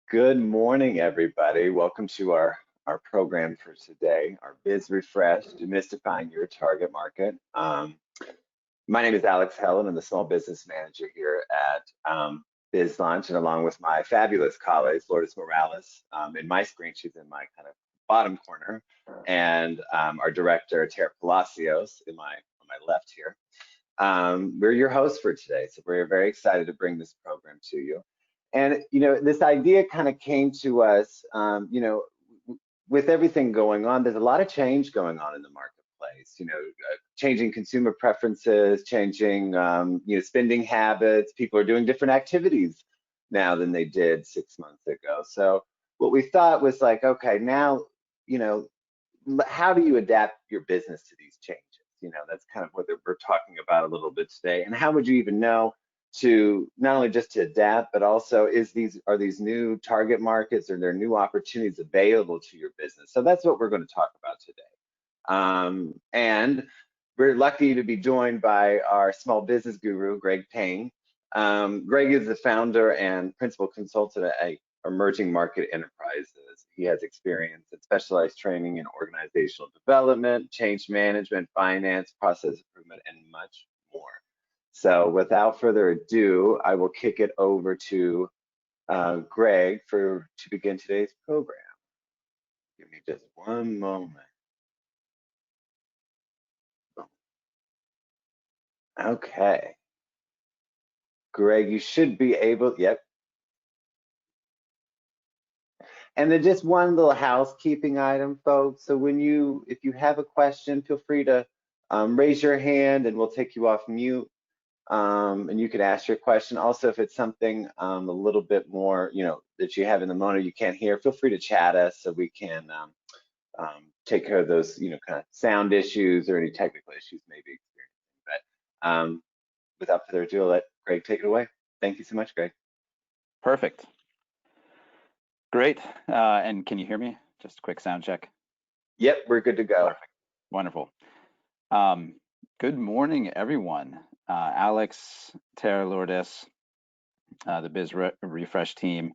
Good morning, everybody. Welcome to our program for today, our BizRefresh, Demystifying Your Target Market. My name is Alex Helen. I'm the Small Business Manager here at BizLaunch, and along with my fabulous colleagues, Lourdes Morales, in my screen, she's in my kind of bottom corner, and our director, Tara Palacios, on my left here. We're your hosts for today, so we're very excited to bring this program to you. And, this idea kind of came to us, with everything going on, there's a lot of change going on in the marketplace, changing consumer preferences, changing, spending habits. People are doing different activities now than they did 6 months ago. So what we thought was like, okay, now, how do you adapt your business to these changes? That's kind of what we're talking about a little bit today. And how would you even know to not only just to adapt, but also are these new target markets, or there new opportunities available to your business? So that's what we're going to talk about today. And we're lucky to be joined by our small business guru, Greg Payne. Greg is the founder and principal consultant at Emerging Market Enterprises. He has experience in specialized training in organizational development, change management, finance, process improvement, and much more. So without further ado, I will kick it over to Greg to begin today's program. Give me just one moment. Okay. Greg, you should be able, yep. And then just one little housekeeping item, folks. So if you have a question, feel free to raise your hand and we'll take you off mute. And you could ask your question. Also, if it's something a little bit more, that you have in the moment you can't hear, feel free to chat us so we can take care of those, kind of sound issues or any technical issues may be experiencing. But without further ado, I'll let Greg take it away. Thank you so much, Greg. Perfect. Great. And can you hear me? Just a quick sound check. Yep, we're good to go. Perfect. Wonderful. Good morning, everyone. Alex, Tara, Lourdes, the BizRefresh team.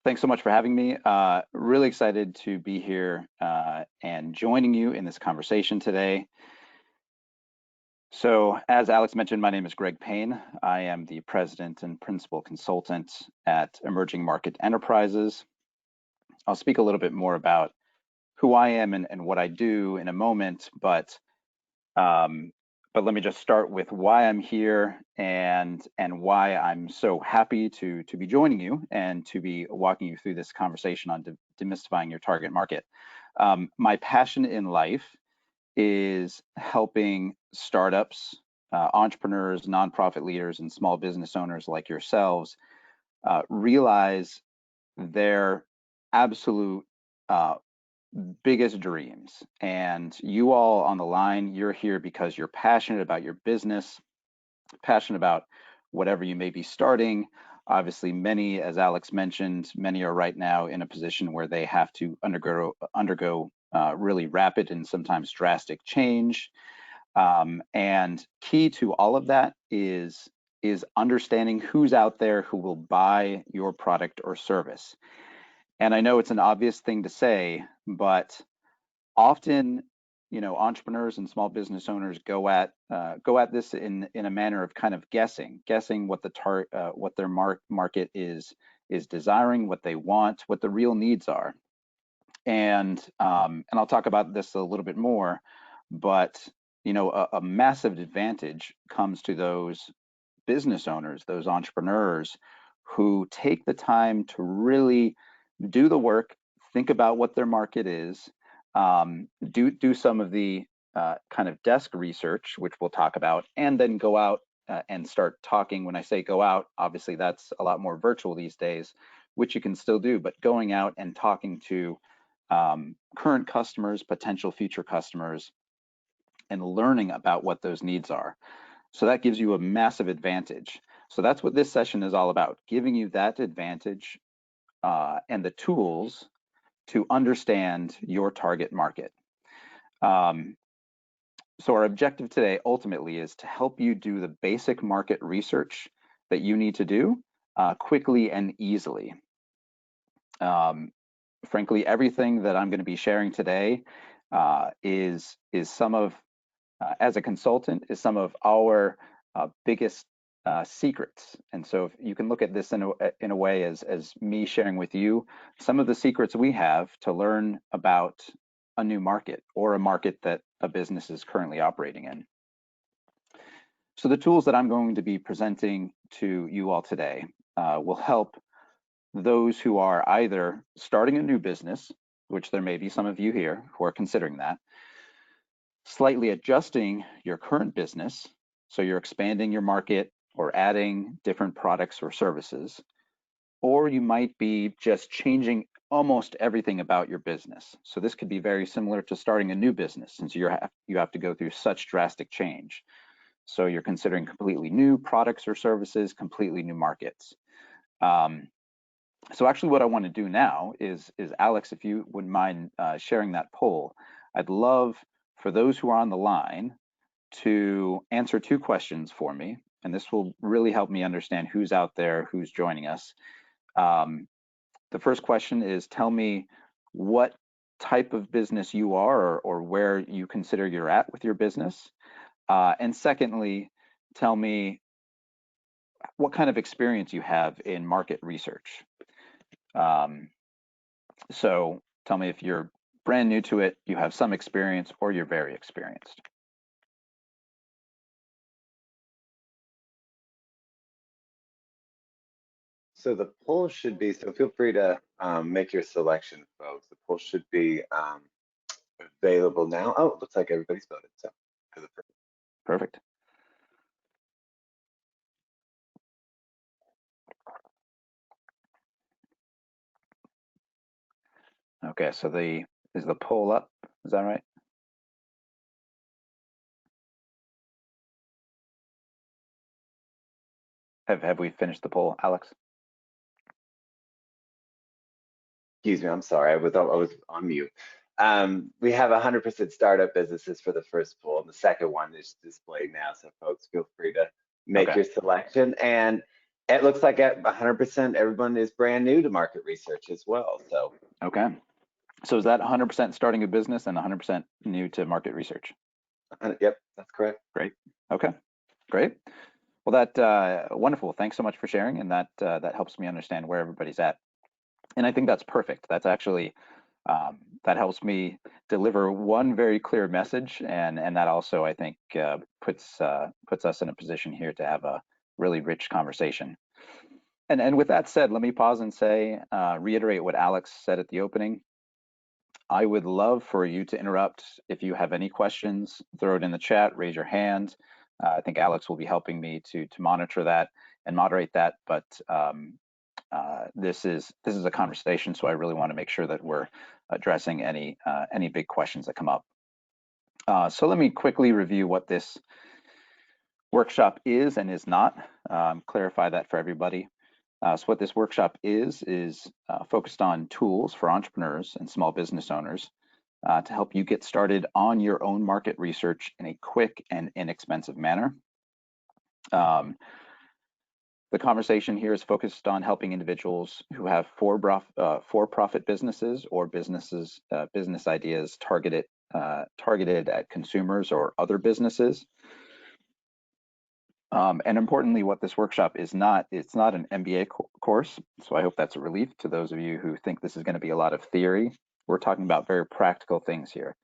Thanks so much for having me. Really excited to be here and joining you in this conversation today. So as Alex mentioned, my name is Greg Payne. I am the president and principal consultant at Emerging Market Enterprises. I'll speak a little bit more about who I am and what I do in a moment, but let me just start with why I'm here and why I'm so happy to be joining you and to be walking you through this conversation on demystifying your target market. My passion in life is helping startups, entrepreneurs, nonprofit leaders, and small business owners like yourselves realize their absolute biggest dreams. And you all on the line, you're here because you're passionate about your business, passionate about whatever you may be starting. Obviously, many, as Alex mentioned, many are right now in a position where they have to undergo really rapid and sometimes drastic change. And key to all of that is understanding who's out there who will buy your product or service. And I know it's an obvious thing to say, but often, entrepreneurs and small business owners go at this in a manner of kind of guessing what what their market is desiring, what they want, what the real needs are. And I'll talk about this a little bit more, but a massive advantage comes to those business owners, those entrepreneurs who take the time to really do the work, think about what their market is, do some of the kind of desk research, which we'll talk about, and then go out and start talking. When I say go out, obviously that's a lot more virtual these days, which you can still do, but going out and talking to current customers, potential future customers, and learning about what those needs are. So that gives you a massive advantage. So that's what this session is all about, giving you that advantage and the tools to understand your target market. So our objective today ultimately is to help you do the basic market research that you need to do quickly and easily. Frankly, everything that I'm going to be sharing today is some of, as a consultant, is some of our biggest secrets. And so if you can look at this in a way as me sharing with you some of the secrets we have to learn about a new market or a market that a business is currently operating in. So the tools that I'm going to be presenting to you all today will help those who are either starting a new business, which there may be some of you here who are considering that, slightly adjusting your current business, so you're expanding your market or adding different products or services, or you might be just changing almost everything about your business. So this could be very similar to starting a new business, since you have to go through such drastic change. So you're considering completely new products or services, completely new markets. So actually what I want to do now is Alex, if you wouldn't mind sharing that poll, I'd love for those who are on the line to answer 2 questions for me. And this will really help me understand who's out there, who's joining us. The first question is, tell me what type of business you are, or where you consider you're at with your business. And secondly, tell me what kind of experience you have in market research. So tell me if you're brand new to it, you have some experience, or you're very experienced. So the poll should be, so feel free to make your selection, folks. The poll should be available now. Oh, it looks like everybody's voted. So Perfect. Okay, so is the poll up? Is that right? Have we finished the poll, Alex? excuse me, I'm sorry, I was on mute. We have 100% startup businesses for the first poll, and the second one is displayed now. So folks, feel free to make your selection. And it looks like at 100%, everyone is brand new to market research as well. So okay, so is that 100% starting a business and 100% new to market research? Yep, that's correct. Great. Okay, great. Well, that wonderful. Thanks so much for sharing, and that helps me understand where everybody's at. And I think that's perfect. That's actually that helps me deliver one very clear message, and that also, I think, puts us in a position here to have a really rich conversation. And with that said, let me pause and say, reiterate what Alex said at the opening. I would love for you to interrupt if you have any questions. Throw it in the chat, raise your hand. I think Alex will be helping me to monitor that and moderate that. But this is a conversation, so I really want to make sure that we're addressing any big questions that come up. So let me quickly review what this workshop is and is not. Clarify that for everybody. So what this workshop is focused on tools for entrepreneurs and small business owners to help you get started on your own market research in a quick and inexpensive manner. The conversation here is focused on helping individuals who have for-profit businesses or business ideas targeted at consumers or other businesses. And importantly, what this workshop is not, it's not an MBA course. So I hope that's a relief to those of you who think this is going to be a lot of theory. We're talking about very practical things here.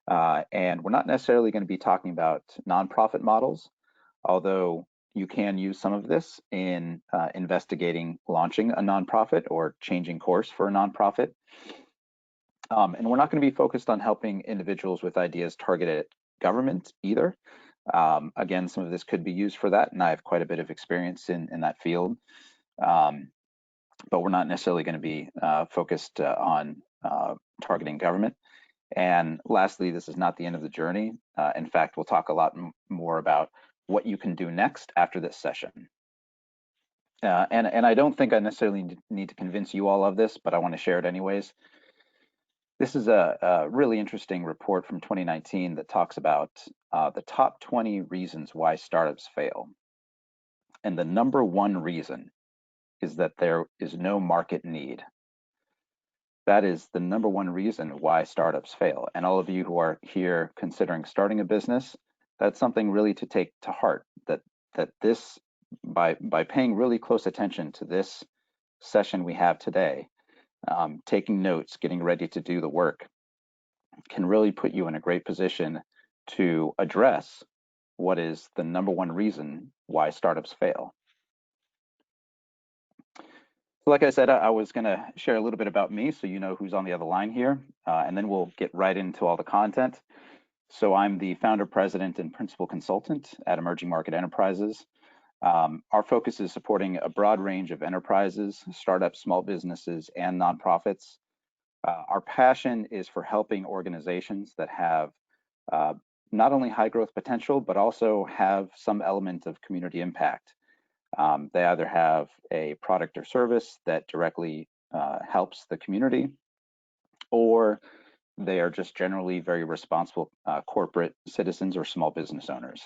And we're not necessarily going to be talking about nonprofit models, although you can use some of this in investigating launching a nonprofit or changing course for a nonprofit. And we're not going to be focused on helping individuals with ideas targeted at government either. Again, some of this could be used for that, and I have quite a bit of experience in that field. But we're not necessarily going to be focused on targeting government. And lastly, this is not the end of the journey. In fact, we'll talk a lot more about what you can do next after this session. And I don't think I necessarily need to convince you all of this, but I want to share it anyways. This is a really interesting report from 2019 that talks about the top 20 reasons why startups fail. And the #1 reason is that there is no market need. That is the number one reason why startups fail. And all of you who are here considering starting a business, that's something really to take to heart, that this, by paying really close attention to this session we have today, taking notes, getting ready to do the work, can really put you in a great position to address what is the number one reason why startups fail. So like I said, I was going to share a little bit about me so you know who's on the other line here, and then we'll get right into all the content. So I'm the founder, president, and principal consultant at Emerging Market Enterprises. Our focus is supporting a broad range of enterprises, startups, small businesses, and nonprofits. Our passion is for helping organizations that have not only high growth potential, but also have some element of community impact. They either have a product or service that directly helps the community, or they are just generally very responsible corporate citizens or small business owners.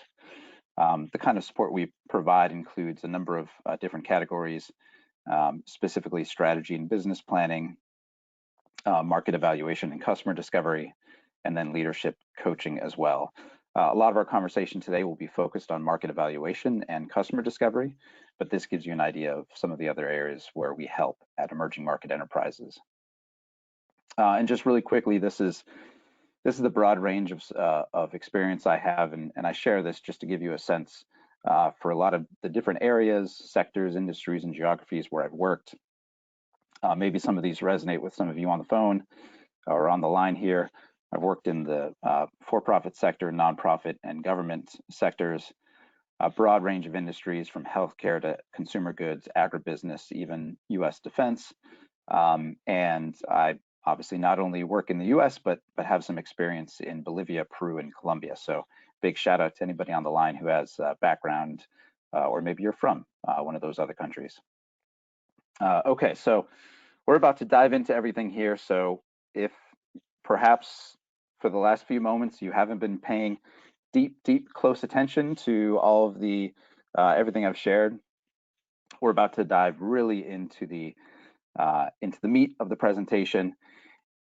The kind of support we provide includes a number of different categories, specifically strategy and business planning, market evaluation and customer discovery, and then leadership coaching as well. A lot of our conversation today will be focused on market evaluation and customer discovery, but this gives you an idea of some of the other areas where we help at Emerging Market Enterprises. And just really quickly, this is the broad range of experience I have, and I share this just to give you a sense for a lot of the different areas, sectors, industries, and geographies where I've worked. Maybe some of these resonate with some of you on the phone or on the line here. I've worked in the for-profit sector, nonprofit, and government sectors, a broad range of industries from healthcare to consumer goods, agribusiness, even U.S. defense. And I obviously not only work in the U.S., but have some experience in Bolivia, Peru, and Colombia. So big shout out to anybody on the line who has background, or maybe you're from one of those other countries. Okay, so we're about to dive into everything here. So if perhaps for the last few moments you haven't been paying deep, close attention to all of the everything I've shared, we're about to dive really into the meat of the presentation.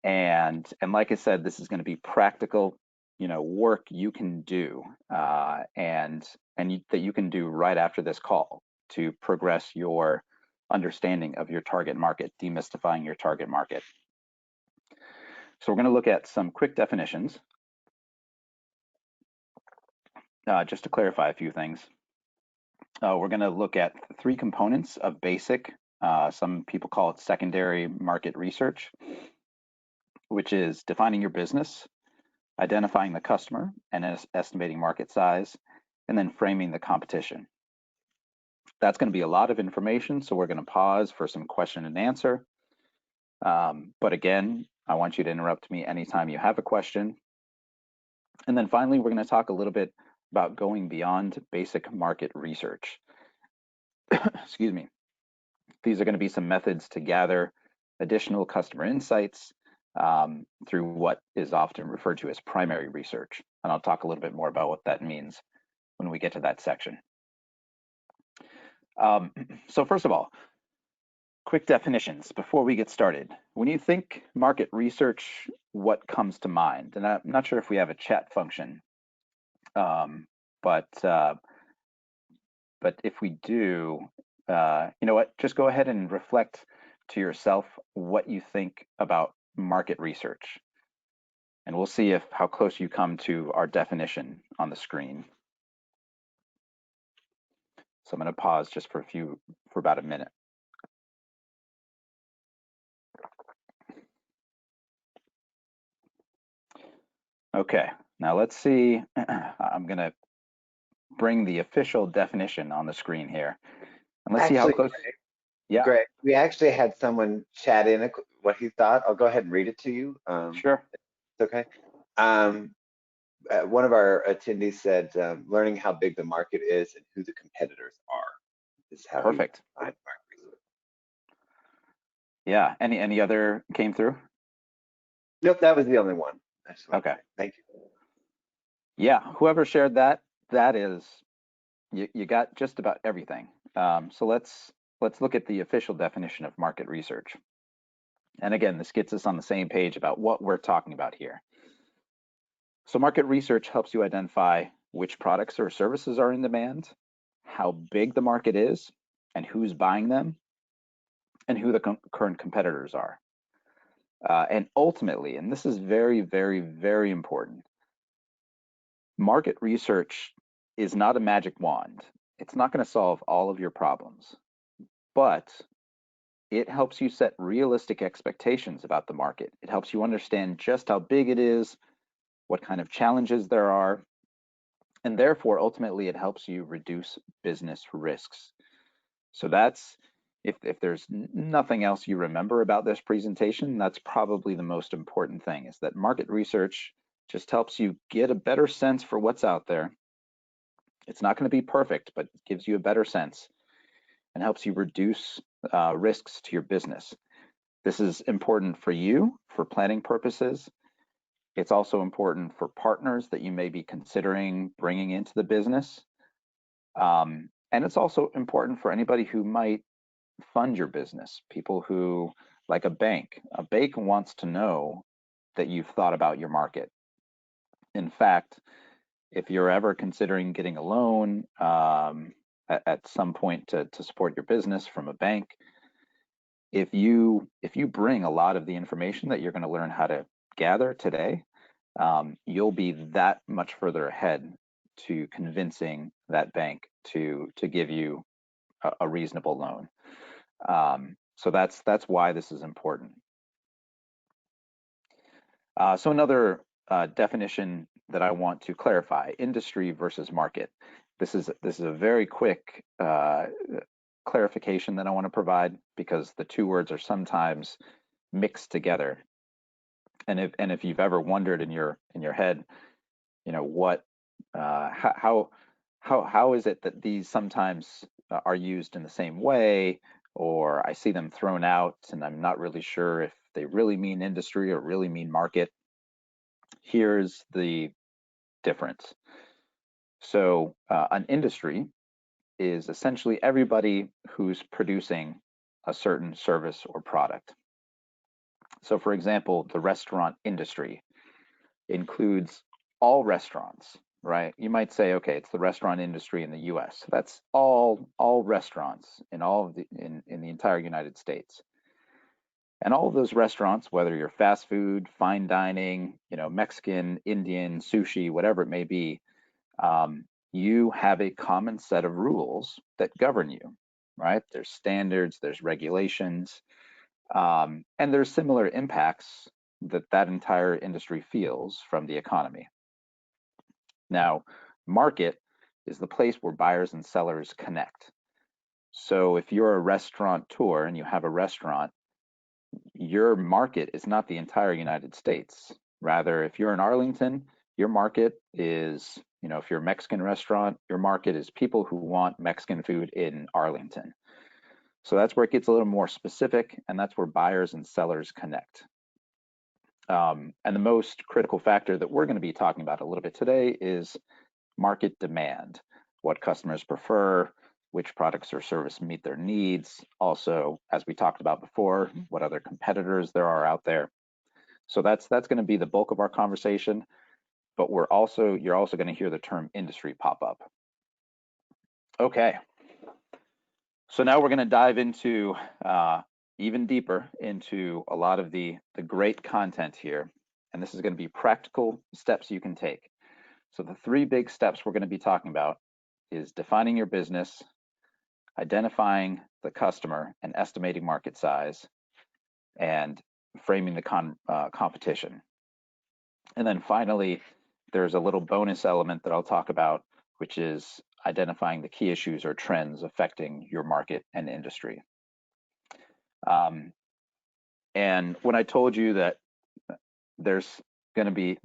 And like I said, this is going to be practical, work you can do, and that you can do right after this call to progress your understanding of your target market, demystifying your target market. So we're going to look at some quick definitions, just to clarify a few things. We're going to look at 3 components of basic, some people call it secondary market research, which is defining your business, identifying the customer and estimating market size, and then framing the competition. That's going to be a lot of information, so we're going to pause for some question and answer. But again, I want you to interrupt me anytime you have a question. And then finally, we're going to talk a little bit about going beyond basic market research. Excuse me. These are going to be some methods to gather additional customer insights through what is often referred to as primary research. And I'll talk a little bit more about what that means when we get to that section. So first of all, quick definitions before we get started. When you think market research, what comes to mind? And I'm not sure if we have a chat function, but if we do, you know what? Just go ahead and reflect to yourself what you think about market research, and we'll see how close you come to our definition on the screen. So I'm going to pause just for about a minute. Okay, now let's see. I'm going to bring the official definition on the screen here, and let's see how close. Greg, yeah, Greg, we actually had someone chat in what he thought. I'll go ahead and read it to you. Sure. It's okay. One of our attendees said, learning how big the market is and who the competitors are is how. Perfect. Yeah. Any other came through? Nope, that was the only one. Okay. Thank you. Yeah, whoever shared that is, you got just about everything. So let's look at the official definition of market research. And again, this gets us on the same page about what we're talking about here. So market research helps you identify which products or services are in demand, how big the market is, and who's buying them, and who the current competitors are. And ultimately, and this is very, very, very important, market research is not a magic wand. It's not going to solve all of your problems, but it helps you set realistic expectations about the market. It helps you understand just how big it is, what kind of challenges there are, and therefore, ultimately, it helps you reduce business risks. So that's, if there's nothing else you remember about this presentation, that's probably the most important thing, is that market research just helps you get a better sense for what's out there. It's not going to be perfect, but it gives you a better sense and helps you reduce risks to your business. This is important for you for planning purposes. It's also important for partners that you may be considering bringing into the business. And it's also important for anybody who might fund your business, people who, like a bank wants to know that you've thought about your market. In fact, if you're ever considering getting a loan at some point to support your business from a bank, if you bring a lot of the information that you're going to learn how to gather today, you'll be that much further ahead to convincing that bank to give you a reasonable loan. So that's why this is important. So another definition that I want to clarify: industry versus market. This is a very quick clarification that I want to provide, because the two words are sometimes mixed together. And if you've ever wondered in your head, you know, what how is it that these sometimes are used in the same way, or I see them thrown out and I'm not really sure if they really mean industry or really mean market, here's the difference. So an industry is essentially everybody who's producing a certain service or product. So for example, the restaurant industry includes all restaurants, right? You might say, okay, it's the restaurant industry in the US. That's all restaurants in all of the in the entire United States. And all of those restaurants, whether you're fast food, fine dining, you know, Mexican, Indian, sushi, whatever it may be, you have a common set of rules that govern you, right? There's standards, there's regulations, and there's similar impacts that entire industry feels from the economy. Now, market is the place where buyers and sellers connect. So if you're a restaurateur and you have a restaurant, your market is not the entire United States. Rather, if you're in Arlington, your market is, you know, if you're a Mexican restaurant, your market is people who want Mexican food in Arlington. So that's where it gets a little more specific, and that's where buyers and sellers connect. And the most critical factor that we're going to be talking about a little bit today is market demand, what customers prefer, which products or service meet their needs. Also, as we talked about before, what other competitors there are out there. So that's going to be the bulk of our conversation, but you're also going to hear the term industry pop up. Okay. So now we're going to dive into even deeper into a lot of the great content here. And this is going to be practical steps you can take. So the three big steps we're going to be talking about is defining your business, identifying the customer and estimating market size, and framing the competition. And then finally, there's a little bonus element that I'll talk about, which is identifying the key issues or trends affecting your market and industry. And when I told you that there's going to be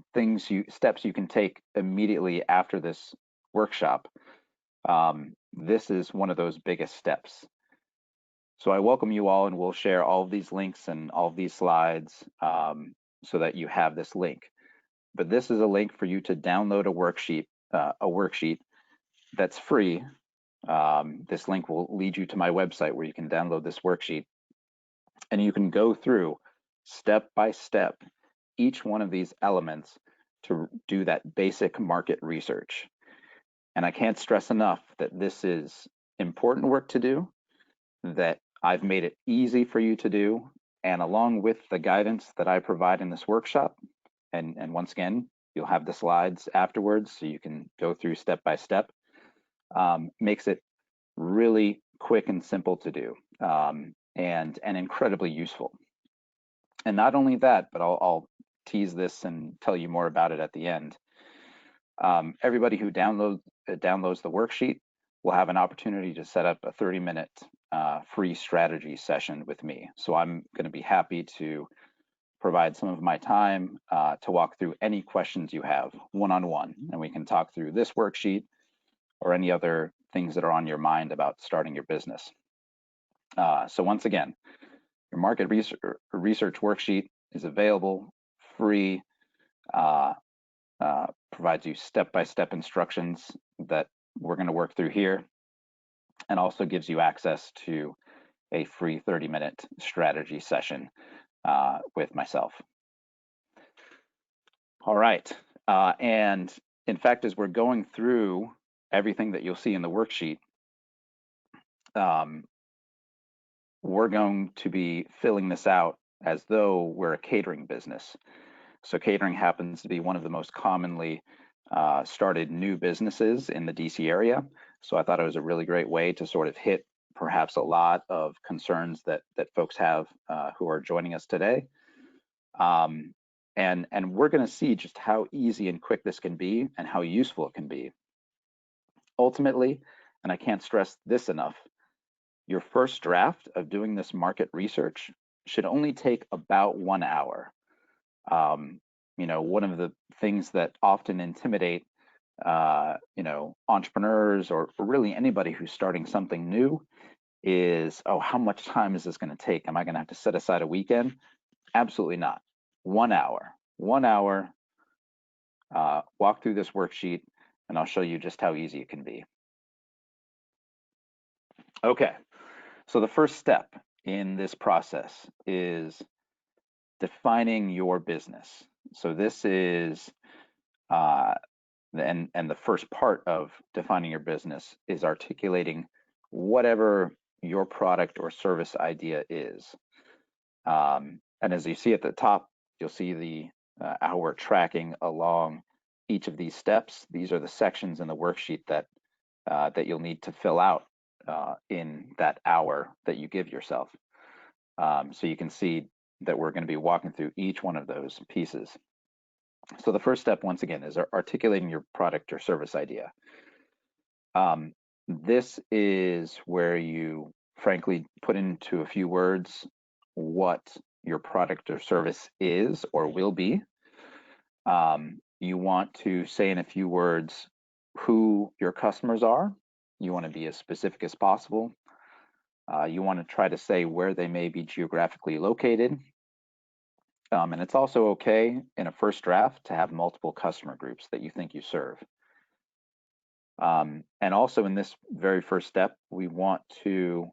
steps you can take immediately after this workshop, this is one of those biggest steps. So I welcome you all, and we'll share all of these links and all of these slides so that you have this link. But this is a link for you to download a worksheet that's free. This link will lead you to my website where you can download this worksheet, and you can go through step by step, each one of these elements to do that basic market research. And I can't stress enough that this is important work to do, that I've made it easy for you to do. And along with the guidance that I provide in this workshop, and once again, you'll have the slides afterwards so you can go through step by step, makes it really quick and simple to do, and incredibly useful. And not only that, but I'll tease this and tell you more about it at the end. Everybody who downloads the worksheet will have an opportunity to set up a 30-minute free strategy session with me. So I'm going to be happy to provide some of my time to walk through any questions you have one-on-one, and we can talk through this worksheet or any other things that are on your mind about starting your business. So once again, your market research worksheet is available, free, provides you step-by-step instructions that we're going to work through here, and also gives you access to a free 30-minute strategy session with myself. All right, and in fact, as we're going through everything that you'll see in the worksheet, we're going to be filling this out as though we're a catering business. So catering happens to be one of the most commonly started new businesses in the DC area. So I thought it was a really great way to sort of hit perhaps a lot of concerns that folks have who are joining us today. And we're going to see just how easy and quick this can be and how useful it can be. Ultimately, and I can't stress this enough, your first draft of doing this market research should only take about 1 hour. You know, one of the things that often intimidate, you know, entrepreneurs or really anybody who's starting something new is, oh, how much time is this going to take? Am I going to have to set aside a weekend? Absolutely not. 1 hour. 1 hour. Walk through this worksheet, and I'll show you just how easy it can be. Okay, so the first step in this process is defining your business. So this is, and the first part of defining your business is articulating whatever your product or service idea is. And as you see at the top, you'll see the how we're tracking along each of these steps. These are the sections in the worksheet that that you'll need to fill out in that hour that you give yourself. So you can see that we're going to be walking through each one of those pieces. So the first step, once again, is articulating your product or service idea. This is where you, frankly, put into a few words what your product or service is or will be. You want to say in a few words who your customers are. You want to be as specific as possible. You want to try to say where they may be geographically located. And it's also okay in a first draft to have multiple customer groups that you think you serve. And also in this very first step, we want to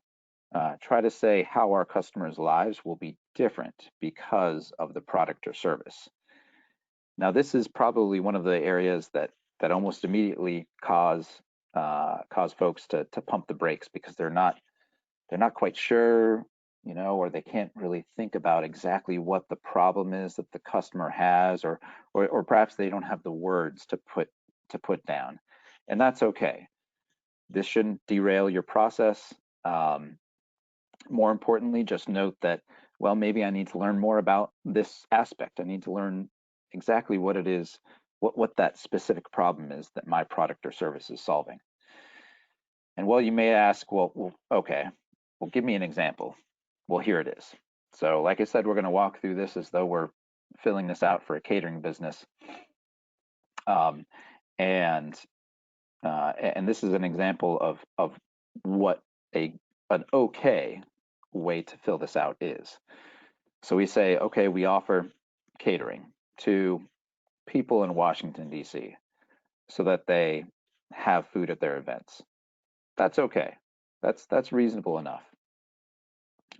try to say how our customers' lives will be different because of the product or service. Now, this is probably one of the areas that almost immediately cause folks to pump the brakes because they're not quite sure, you know, or they can't really think about exactly what the problem is that the customer has, or perhaps they don't have the words to put down, and that's okay. This shouldn't derail your process. More importantly, just note that, well, maybe I need to learn more about this aspect. I need to learn exactly what it is, what that specific problem is that my product or service is solving. And well, you may ask, well, okay, well, give me an example. Well, here it is. So like I said, we're going to walk through this as though we're filling this out for a catering business. And this is an example of what an okay way to fill this out is. So we say, okay, we offer catering to people in Washington, D.C. so that they have food at their events. That's okay. That's reasonable enough.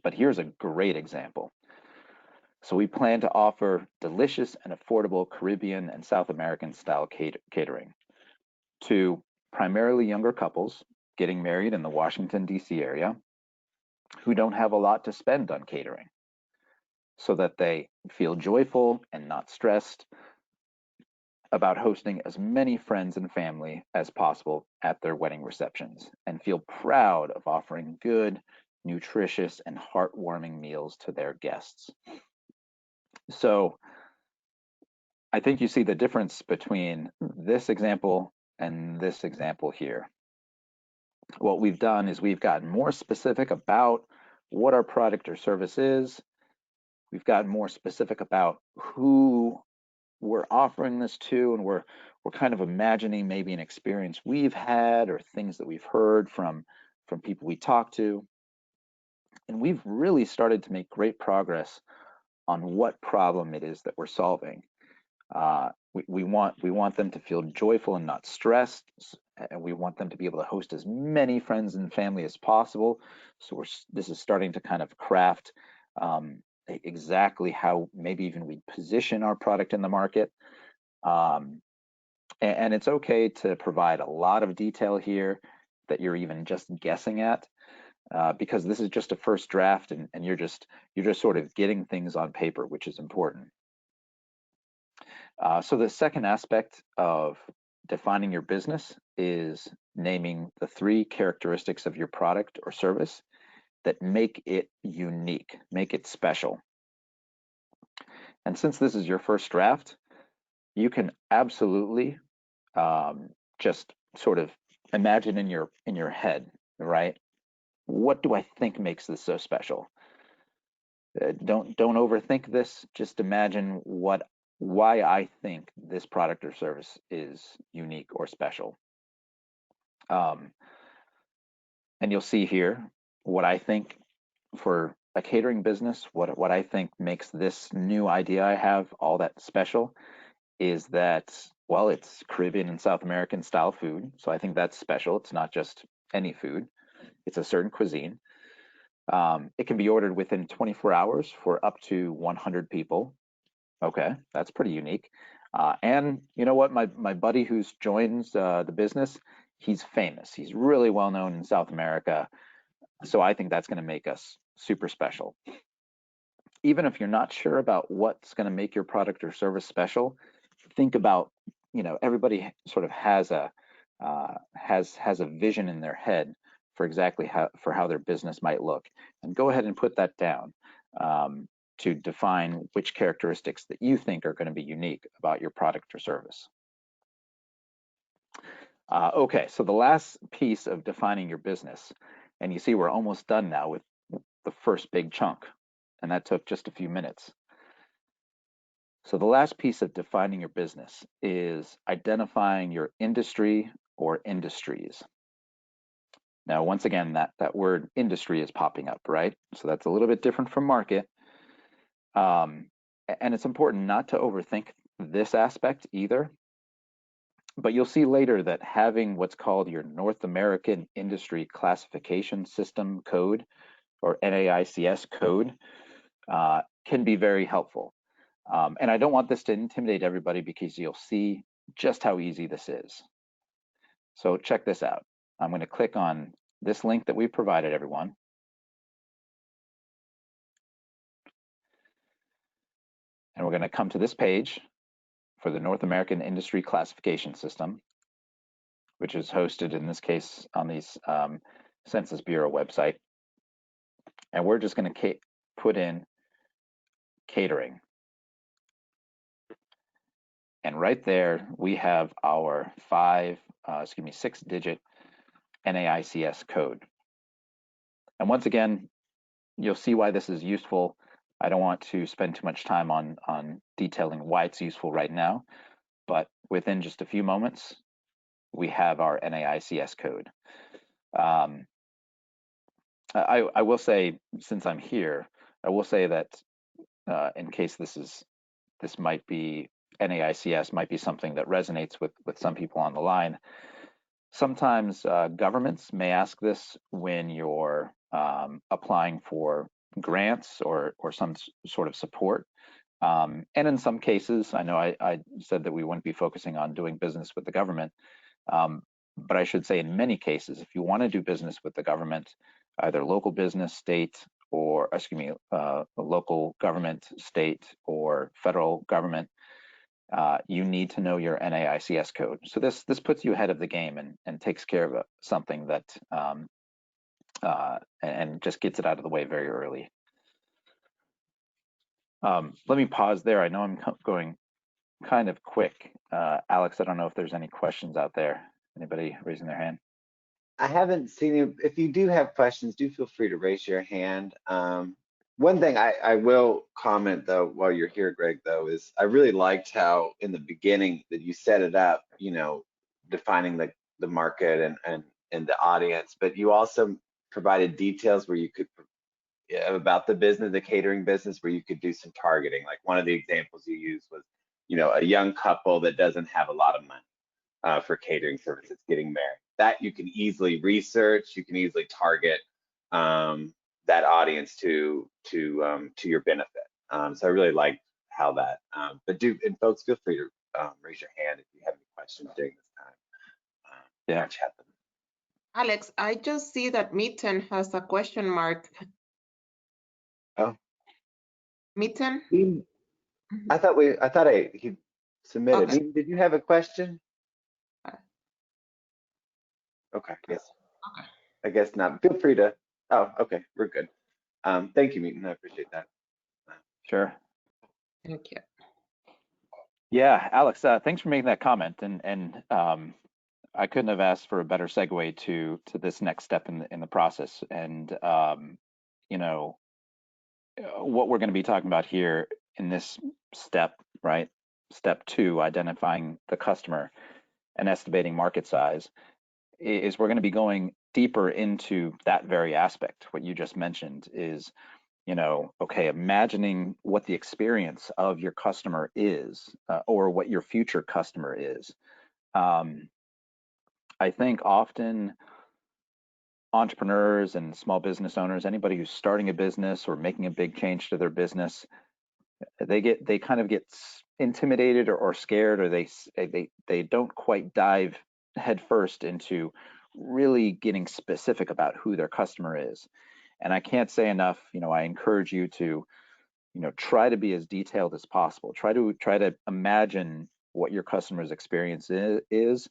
But here's a great example. So we plan to offer delicious and affordable Caribbean and South American style catering to primarily younger couples getting married in the Washington, D.C. area who don't have a lot to spend on catering, so that they feel joyful and not stressed about hosting as many friends and family as possible at their wedding receptions, and feel proud of offering good, nutritious, and heartwarming meals to their guests. So I think you see the difference between this example and this example here. What we've done is we've gotten more specific about what our product or service is. We've gotten more specific about who we're offering this to, and we're kind of imagining maybe an experience we've had or things that we've heard from people we talk to. And we've really started to make great progress on what problem it is that we're solving. We want them to feel joyful and not stressed, and we want them to be able to host as many friends and family as possible. So this is starting to kind of craft exactly how maybe even we position our product in the market. And it's okay to provide a lot of detail here that you're even just guessing at, because this is just a first draft, and you're just sort of getting things on paper, which is important. So the second aspect of defining your business is naming the 3 characteristics of your product or service that make it unique, make it special. And since this is your first draft, you can absolutely just sort of imagine in your head, right? What do I think makes this so special? Don't overthink this. Just imagine why I think this product or service is unique or special. And you'll see here what I think for a catering business, what I think makes this new idea I have all that special is that, well, it's Caribbean and South American style food. So I think that's special. It's not just any food. It's a certain cuisine. It can be ordered within 24 hours for up to 100 people. Okay, that's pretty unique. And you know what? My buddy who's joins the business, he's famous. He's really well known in South America. So I think that's going to make us super special. Even if you're not sure about what's going to make your product or service special, think about, everybody sort of has a vision in their head for exactly how their business might look, and go ahead and put that down to define which characteristics that you think are going to be unique about your product or service. Okay, so the last piece of defining your business, and you see we're almost done now with the first big chunk, and that took just a few minutes. So the last piece of defining your business is identifying your industry or industries. Now, once again, that word industry is popping up, right? So that's a little bit different from market. And it's important not to overthink this aspect either. But you'll see later that having what's called your North American Industry Classification System code, or NAICS code, can be very helpful. And I don't want this to intimidate everybody, because you'll see just how easy this is. So check this out. I'm going to click on this link that we provided everyone. And we're going to come to this page for the North American Industry Classification System, which is hosted in this case on the Census Bureau website. And we're just going to put in catering. And right there, we have our 6-digit NAICS code. And once again, you'll see why this is useful. I don't want to spend too much time on detailing why it's useful right now, but within just a few moments, we have our NAICS code. I will say, since I'm here, I will say that in case this might be, NAICS might be something that resonates with some people on the line. Sometimes governments may ask this when you're applying for grants or some sort of support. And in some cases, I know I said that we wouldn't be focusing on doing business with the government, but I should say in many cases, if you want to do business with the government, either local business, state, or excuse me, local government, state, or federal government, you need to know your NAICS code. So this puts you ahead of the game and takes care of something that and just gets it out of the way very early. Let me pause there. I know I'm going kind of quick. Alex, I don't know if there's any questions out there. Anybody raising their hand? I haven't seen you. If you do have questions, do feel free to raise your hand. One thing I will comment though while you're here, Greg, though, is I really liked how in the beginning that you set it up, defining the market and the audience, but you also provided details where you could about the business, the catering business, where you could do some targeting. Like one of the examples you used was, a young couple that doesn't have a lot of money for catering services getting married. That you can easily research, you can easily target that audience to your benefit. So I really like how that. But folks, feel free to raise your hand if you have any questions during this time. Yeah. Chat them. Alex, I just see that Mitten has a question mark. Oh. Mitten? I thought he submitted. Okay. Did you have a question? Okay, yes. Okay. I guess not. Feel free to. Oh, okay, we're good. Thank you, Meaton. I appreciate that. Sure. Thank you. Yeah, Alex, thanks for making that comment. And I couldn't have asked for a better segue to this next step in the process. And what we're going to be talking about here in this step, right? Step 2, identifying the customer and estimating market size, is we're going to be going deeper into that very aspect. What you just mentioned is, okay, imagining what the experience of your customer is, or what your future customer is. I think often entrepreneurs and small business owners, anybody who's starting a business or making a big change to their business, they kind of get intimidated or scared, or they don't quite dive headfirst into really getting specific about who their customer is. And I can't say enough, I encourage you to, try to be as detailed as possible. Try to imagine what your customer's experience is,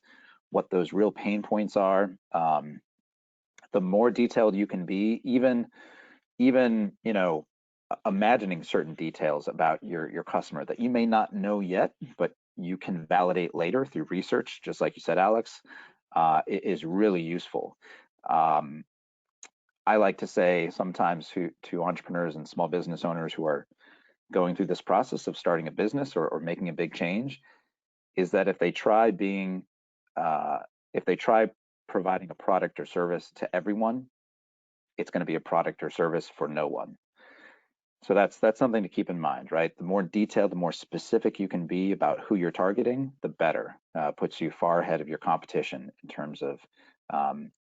what those real pain points are. The more detailed you can be, even imagining certain details about your customer that you may not know yet, but you can validate later through research, just like you said, Alex, is really useful. I like to say sometimes to entrepreneurs and small business owners who are going through this process of starting a business or making a big change, is that if they try providing a product or service to everyone, it's going to be a product or service for no one. So that's something to keep in mind, right? The more detailed, the more specific you can be about who you're targeting, the better. Puts you far ahead of your competition in terms of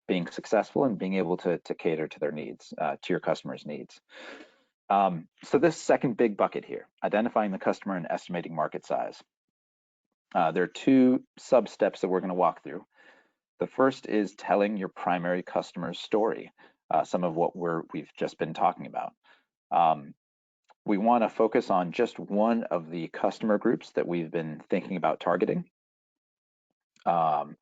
being successful and being able to cater to their needs, to your customers' needs. So this second big bucket here, identifying the customer and estimating market size. There are 2 sub-steps that we're going to walk through. The first is telling your primary customer's story, some of what we've just been talking about. We want to focus on just one of the customer groups that we've been thinking about targeting. And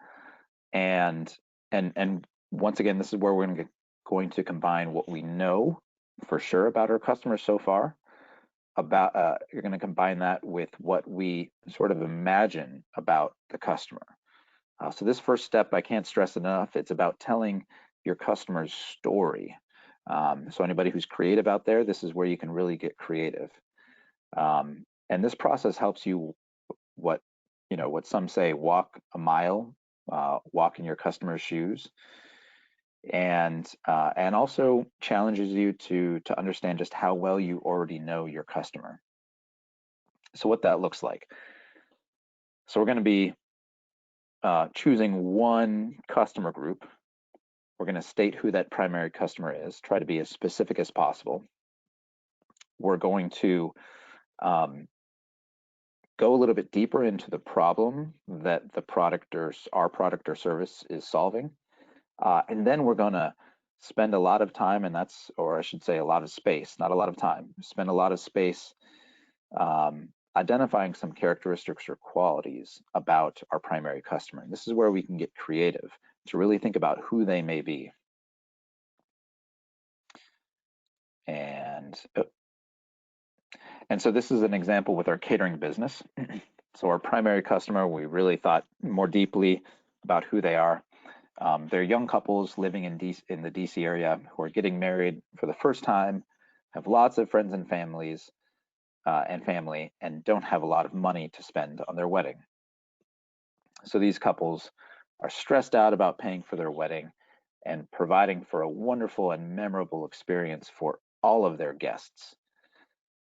once again, this is where we're going to combine what we know for sure about our customers so far. You're going to combine that with what we sort of imagine about the customer. So this first step, I can't stress enough, it's about telling your customer's story. So anybody who's creative out there, this is where you can really get creative. And this process helps you, what some say, walk a mile, walk in your customer's shoes, and also challenges you to understand just how well you already know your customer. So what that looks like. So we're going to be choosing one customer group. We're going to state who that primary customer is, try to be as specific as possible. we're going to go a little bit deeper into the problem that the product or our product or service is solving. And then we're going to spend a lot of time, and that's, or I should say a lot of space, not a lot of time, spend a lot of space identifying some characteristics or qualities about our primary customer. And this is where we can get creative to really think about who they may be. And so this is an example with our catering business. So our primary customer, we really thought more deeply about who they are. They're young couples living in the DC area who are getting married for the first time, have lots of friends and family, and don't have a lot of money to spend on their wedding. So these couples are stressed out about paying for their wedding and providing for a wonderful and memorable experience for all of their guests.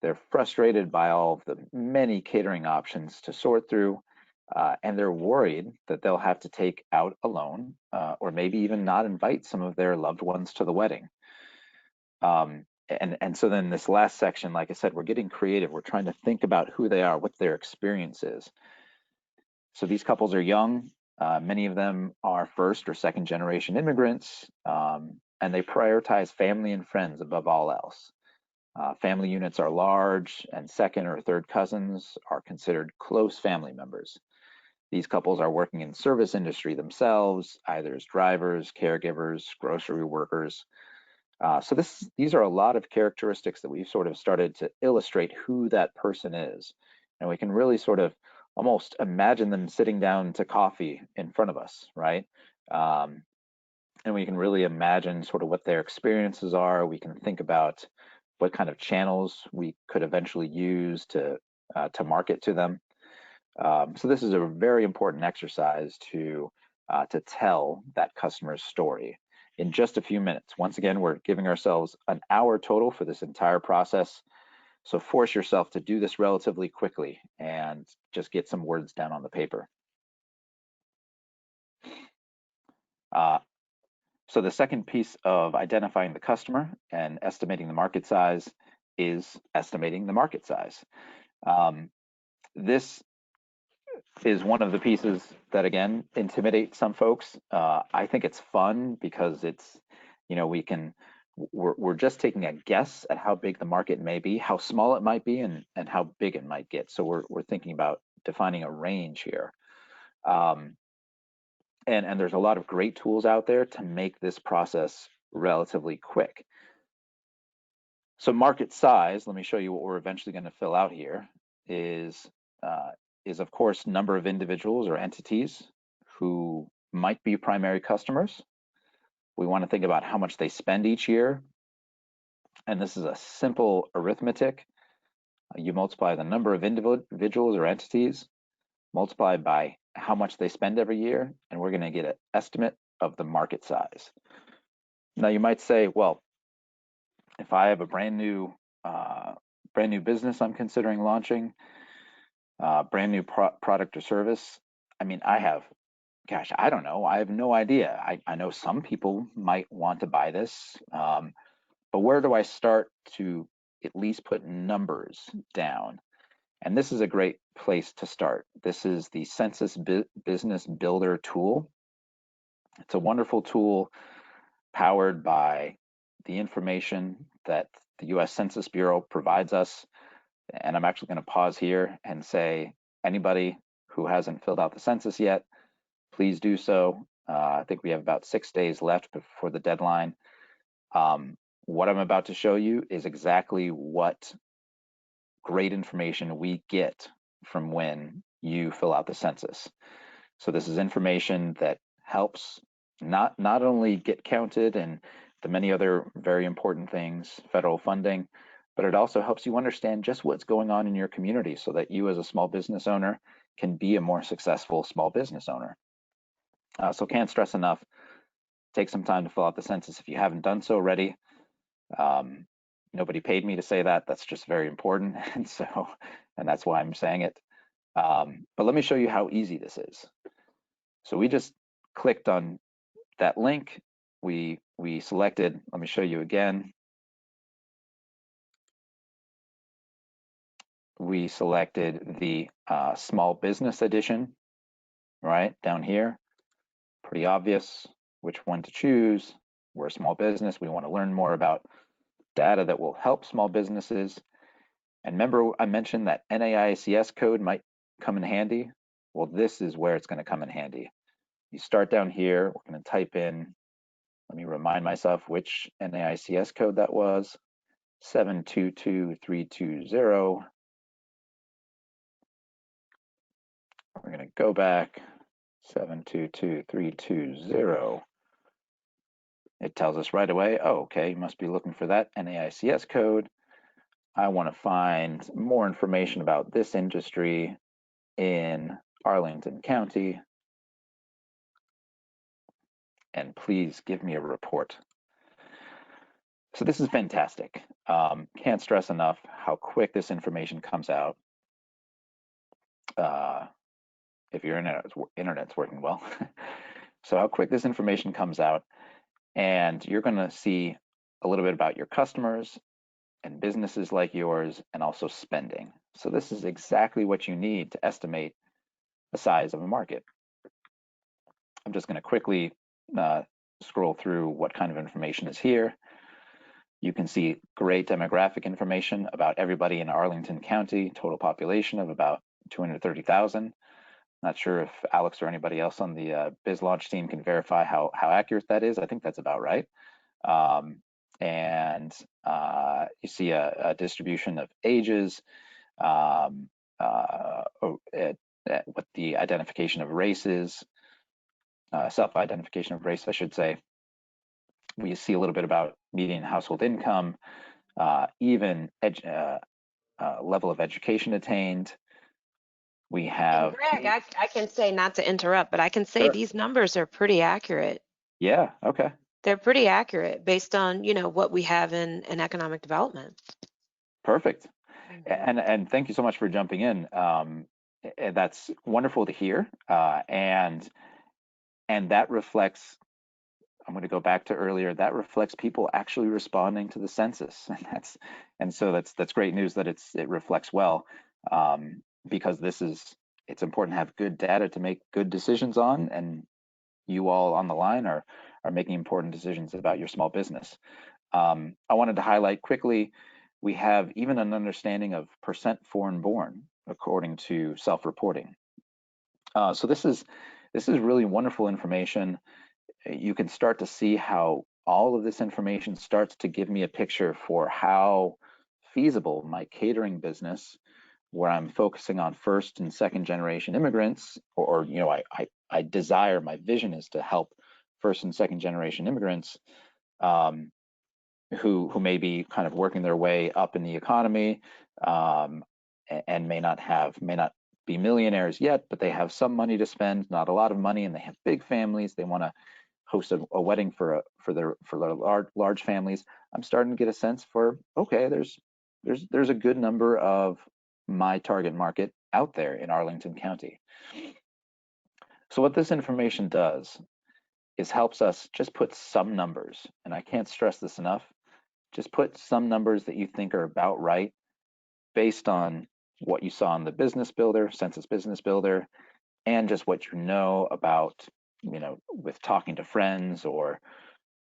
They're frustrated by all of the many catering options to sort through, and they're worried that they'll have to take out a loan or maybe even not invite some of their loved ones to the wedding. And so then this last section, like I said, we're getting creative. We're trying to think about who they are, what their experience is. So these couples are young. Many of them are first or second generation immigrants, and they prioritize family and friends above all else. Family units are large, and second or third cousins are considered close family members. These couples are working in service industry themselves, either as drivers, caregivers, grocery workers. So these are a lot of characteristics that we've sort of started to illustrate who that person is. And we can really sort of almost imagine them sitting down to coffee in front of us, right? And we can really imagine sort of what their experiences are. We can think about what kind of channels we could eventually use to market to them. So this is a very important exercise to tell that customer's story in just a few minutes. Once again, we're giving ourselves an hour total for this entire process. So force yourself to do this relatively quickly and just get some words down on the paper. So the second piece of identifying the customer and estimating the market size is estimating the market size. This is one of the pieces that, again, intimidate some folks. I think it's fun because it's, we're just taking a guess at how big the market may be, how small it might be, and how big it might get. So we're thinking about defining a range here. And there's a lot of great tools out there to make this process relatively quick. So market size, let me show you what we're eventually going to fill out here, is of course number of individuals or entities who might be primary customers. We want to think about how much they spend each year. And this is a simple arithmetic. You multiply the number of individuals or entities, multiplied by how much they spend every year, and we're going to get an estimate of the market size. Now you might say, well, if I have a brand new business I'm considering launching, brand new product or service, I mean, I don't know. I have no idea. I know some people might want to buy this, but where do I start to at least put numbers down? And this is a great place to start. This is the Census Business Builder tool. It's a wonderful tool powered by the information that the US Census Bureau provides us. And I'm actually going to pause here and say, anybody who hasn't filled out the census yet, please do so. I think we have about 6 days left before the deadline. What I'm about to show you is exactly what great information we get from when you fill out the census. So this is information that helps not only get counted and the many other very important things, federal funding, but it also helps you understand just what's going on in your community so that you as a small business owner can be a more successful small business owner. So can't stress enough, take some time to fill out the census if you haven't done so already. Nobody paid me to say that. That's just very important. And that's why I'm saying it. But let me show you how easy this is. So we just clicked on that link. We selected, let me show you again. we selected the small business edition, right down here. Pretty obvious which one to choose. We're a small business. We want to learn more about data that will help small businesses. And remember, I mentioned that NAICS code might come in handy. Well, this is where it's going to come in handy. You start down here. We're going to type in, let me remind myself which NAICS code that was, 722320. We're going to go back, 722320. It tells us right away, oh, okay, you must be looking for that NAICS code. I want to find more information about this industry in Arlington County, and please give me a report. So this is fantastic. Can't stress enough how quick this information comes out. If your internet's working well. So how quick this information comes out, and you're going to see a little bit about your customers and businesses like yours, and also spending. So this is exactly what you need to estimate the size of a market. I'm just going to quickly scroll through what kind of information is here. You can see great demographic information about everybody in Arlington County, total population of about 230,000. Not sure if Alex or anybody else on the BizLaunch team can verify how accurate that is. I think that's about right. And you see a distribution of ages, what the identification of race is, self-identification of race, I should say. We see a little bit about median household income, even level of education attained. We have. And Greg, I can say, not to interrupt, but I can say Sure. These numbers are pretty accurate. Yeah, okay. They're pretty accurate based on, what we have in economic development. Perfect. And thank you so much for jumping in. That's wonderful to hear. And that reflects, I'm going to go back to earlier, that reflects people actually responding to the census. And so that's great news that it reflects well, because it's important to have good data to make good decisions on, and you all on the line are making important decisions about your small business. I wanted to highlight quickly, we have even an understanding of percent foreign born according to self-reporting. So this is really wonderful information. You can start to see how all of this information starts to give me a picture for how feasible my catering business, where I'm focusing on first and second generation immigrants, or I desire, my vision is to help first and second generation immigrants who may be kind of working their way up in the economy, and may not be millionaires yet, but they have some money to spend, not a lot of money, and they have big families. They want to host a wedding for their large families. I'm starting to get a sense for, okay, there's a good number of my target market out there in Arlington County. So what this information does is helps us just put some numbers, and I can't stress this enough, just put some numbers that you think are about right based on what you saw in the business builder, census business builder, and just what you know about, with talking to friends or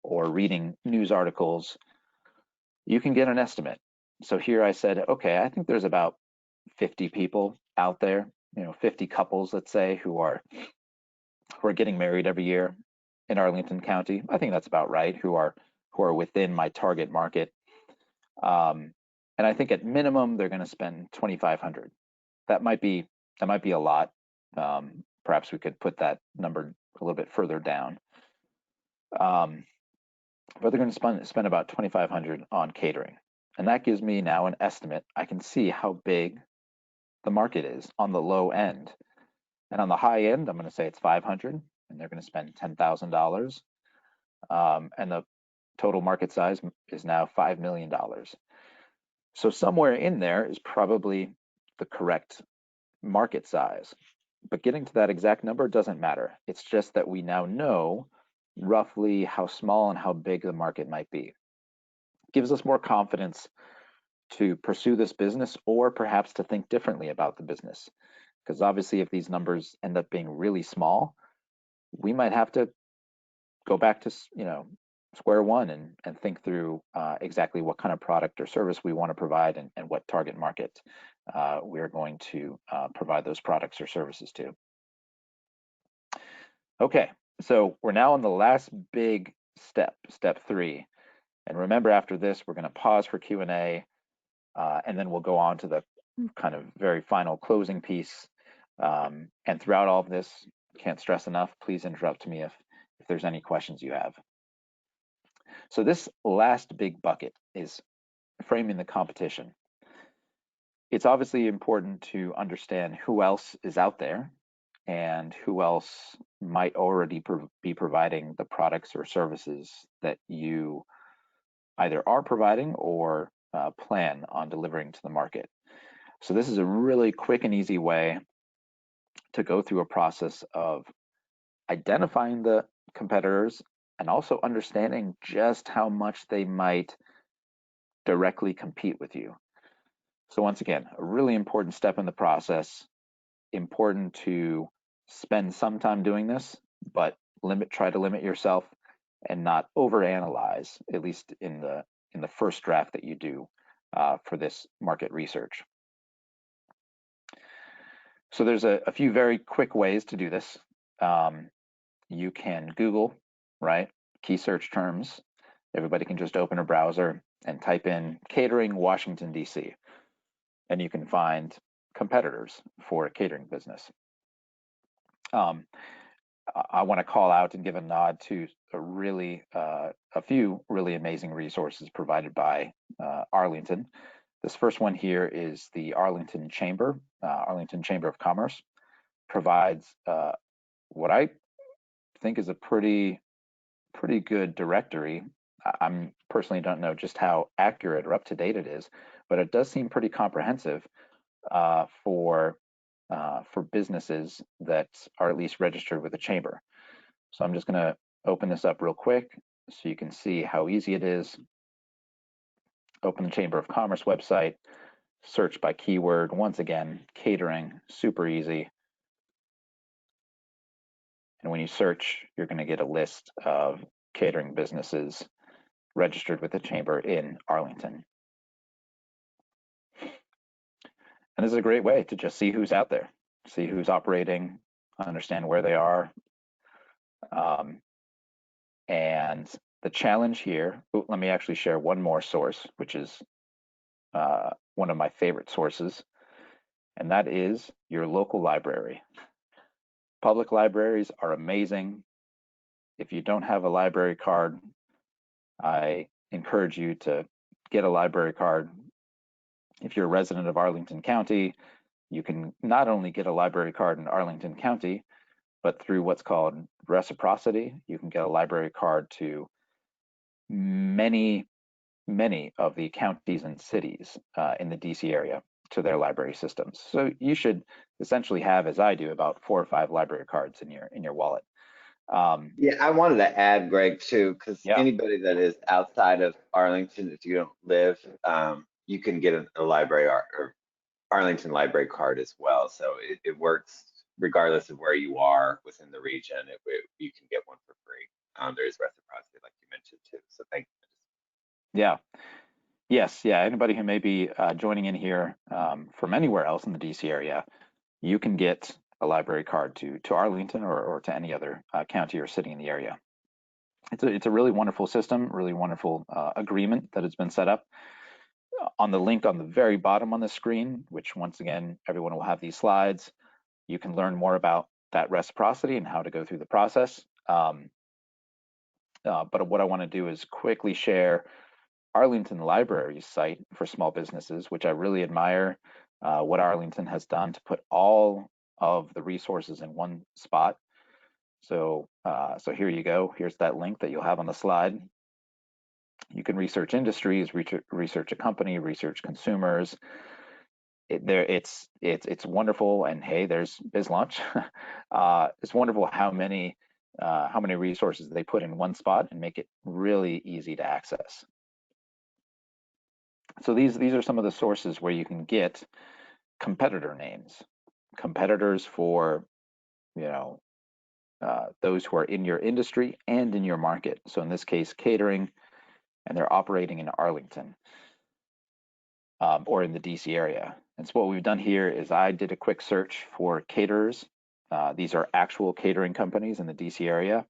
reading news articles. You can get an estimate. So here I said, okay, I think there's about 50 people out there, 50 couples, let's say, who are getting married every year in Arlington County. I think that's about right, who are within my target market. And I think at minimum they're going to spend $2,500. That might be a lot. Perhaps we could put that number a little bit further down. But they're going to spend about $2,500 on catering, and that gives me now an estimate. I can see how big the market is on the low end, and on the high end, I'm going to say it's $500, and they're going to spend $10,000. And the total market size is now $5 million. So somewhere in there is probably the correct market size, but getting to that exact number doesn't matter. It's just that we now know roughly how small and how big the market might be. It gives us more confidence to pursue this business or perhaps to think differently about the business. Because obviously if these numbers end up being really small, we might have to go back to, you know, square one and think through exactly what kind of product or service we want to provide and what target market we're going to provide those products or services to. Okay, so we're now on the last big step, step 3. And remember, after this, we're going to pause for Q&A, and then we'll go on to the kind of very final closing piece. And throughout all of this, can't stress enough, please interrupt me if there's any questions you have. So this last big bucket is framing the competition. It's obviously important to understand who else is out there and who else might already be providing the products or services that you either are providing or plan on delivering to the market. So this is a really quick and easy way to go through a process of identifying the competitors and also understanding just how much they might directly compete with you. So once again, a really important step in the process, important to spend some time doing this, but try to limit yourself and not overanalyze, at least in the first draft that you do for this market research. So there's a few very quick ways to do this. You can Google, right? Key search terms. Everybody can just open a browser and type in catering Washington, D.C. and you can find competitors for a catering business. I want to call out and give a nod to a few really amazing resources provided by Arlington. This first one here is the Arlington Chamber of Commerce, provides what I think is a pretty good directory. I'm personally don't know just how accurate or up to date it is, but it does seem pretty comprehensive for businesses that are at least registered with the chamber. So I'm just going to open this up real quick so you can see how easy it is. Open the Chamber of Commerce website, search by keyword. Once again, catering, super easy. And when you search, you're going to get a list of catering businesses registered with the chamber in Arlington. And this is a great way to just see who's out there, see who's operating, understand where they are. And the challenge here, let me actually share one more source, which is one of my favorite sources, and that is your local library. Public libraries are amazing. If you don't have a library card, I encourage you to get a library card. If you're a resident of Arlington County, you can not only get a library card in Arlington County, but through what's called reciprocity, you can get a library card to many of the counties and cities in the DC area to their library systems. So you should essentially have, as I do, about 4 or 5 library cards in your wallet. Yeah, I wanted to add, Greg, too, because Yeah. anybody that is outside of Arlington, if you don't live, you can get a library or Arlington library card as well. So it works regardless of where you are within the region. You can get one for free. There is reciprocity, like you mentioned, too. So thank you. Yeah. Yes. Yeah. Anybody who may be joining in here from anywhere else in the DC area, you can get a library card to Arlington or to any other county or city in the area. It's a really wonderful system, really wonderful agreement that has been set up. On the link on the very bottom on the screen, which once again, everyone will have these slides, you can learn more about that reciprocity and how to go through the process. But what I want to do is quickly share Arlington Library's site for small businesses, which I really admire what Arlington has done to put all of the resources in one spot. So here you go. Here's that link that you'll have on the slide. You can research industries, research a company, research consumers. It's wonderful. And hey, there's BizLaunch. It's wonderful how many resources they put in one spot and make it really easy to access. So these are some of the sources where you can get competitor names, competitors for, you know, those who are in your industry and in your market. So in this case, catering, and they're operating in Arlington or in the DC area. And so what we've done here is I did a quick search for caterers. These are actual catering companies in the DC area.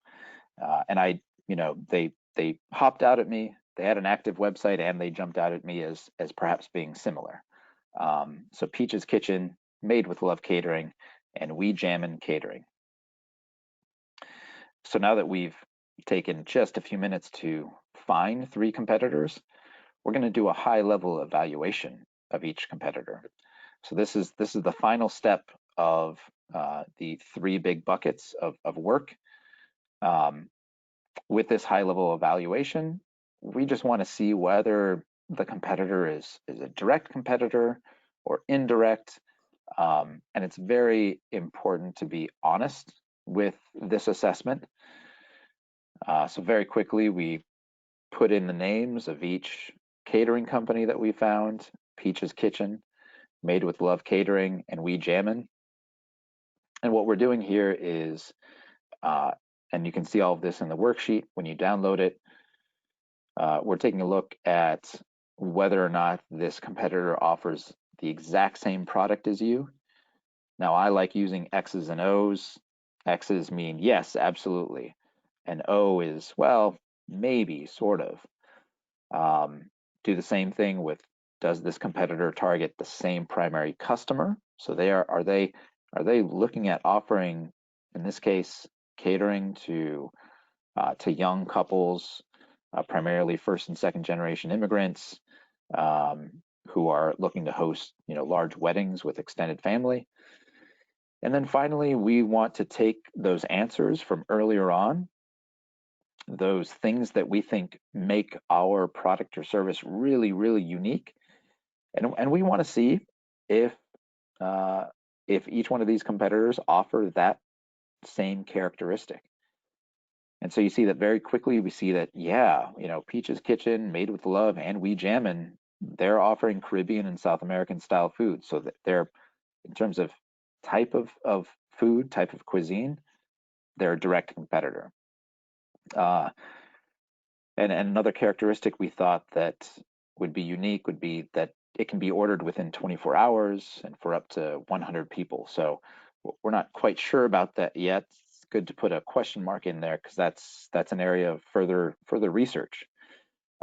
And they hopped out at me. They had an active website and they jumped out at me as perhaps being similar. So Peach's Kitchen, Made with Love Catering, and We Jammin' Catering. So now that we've taken just a few minutes to find 3 competitors, we're going to do a high-level evaluation of each competitor. So this is the final step of the 3 big buckets of work. With this high-level evaluation, we just want to see whether the competitor is a direct competitor or indirect. And it's very important to be honest with this assessment. So very quickly, we put in the names of each catering company that we found: Peach's Kitchen, Made with Love Catering, and We Jammin'. And what we're doing here is, and you can see all of this in the worksheet when you download it, we're taking a look at whether or not this competitor offers the exact same product as you. Now, I like using X's and O's. X's mean yes, absolutely. And O is, well, maybe, sort of. Do the same thing with, does this competitor target the same primary customer? So are they looking at offering, in this case, catering to young couples, primarily first and second generation immigrants, who are looking to host, large weddings with extended family? And then finally, we want to take those answers from earlier on, those things that we think make our product or service really, really unique, and we want to see if each one of these competitors offer that same characteristic. And so you see that very quickly. We see that, yeah, Peach's Kitchen, Made with Love, and We Jammin', they're offering Caribbean and South American style food. So that they're, in terms of type of food, type of cuisine, they're a direct competitor. And another characteristic we thought that would be unique would be that it can be ordered within 24 hours and for up to 100 people. So we're not quite sure about that yet. It's good to put a question mark in there because that's an area of further research.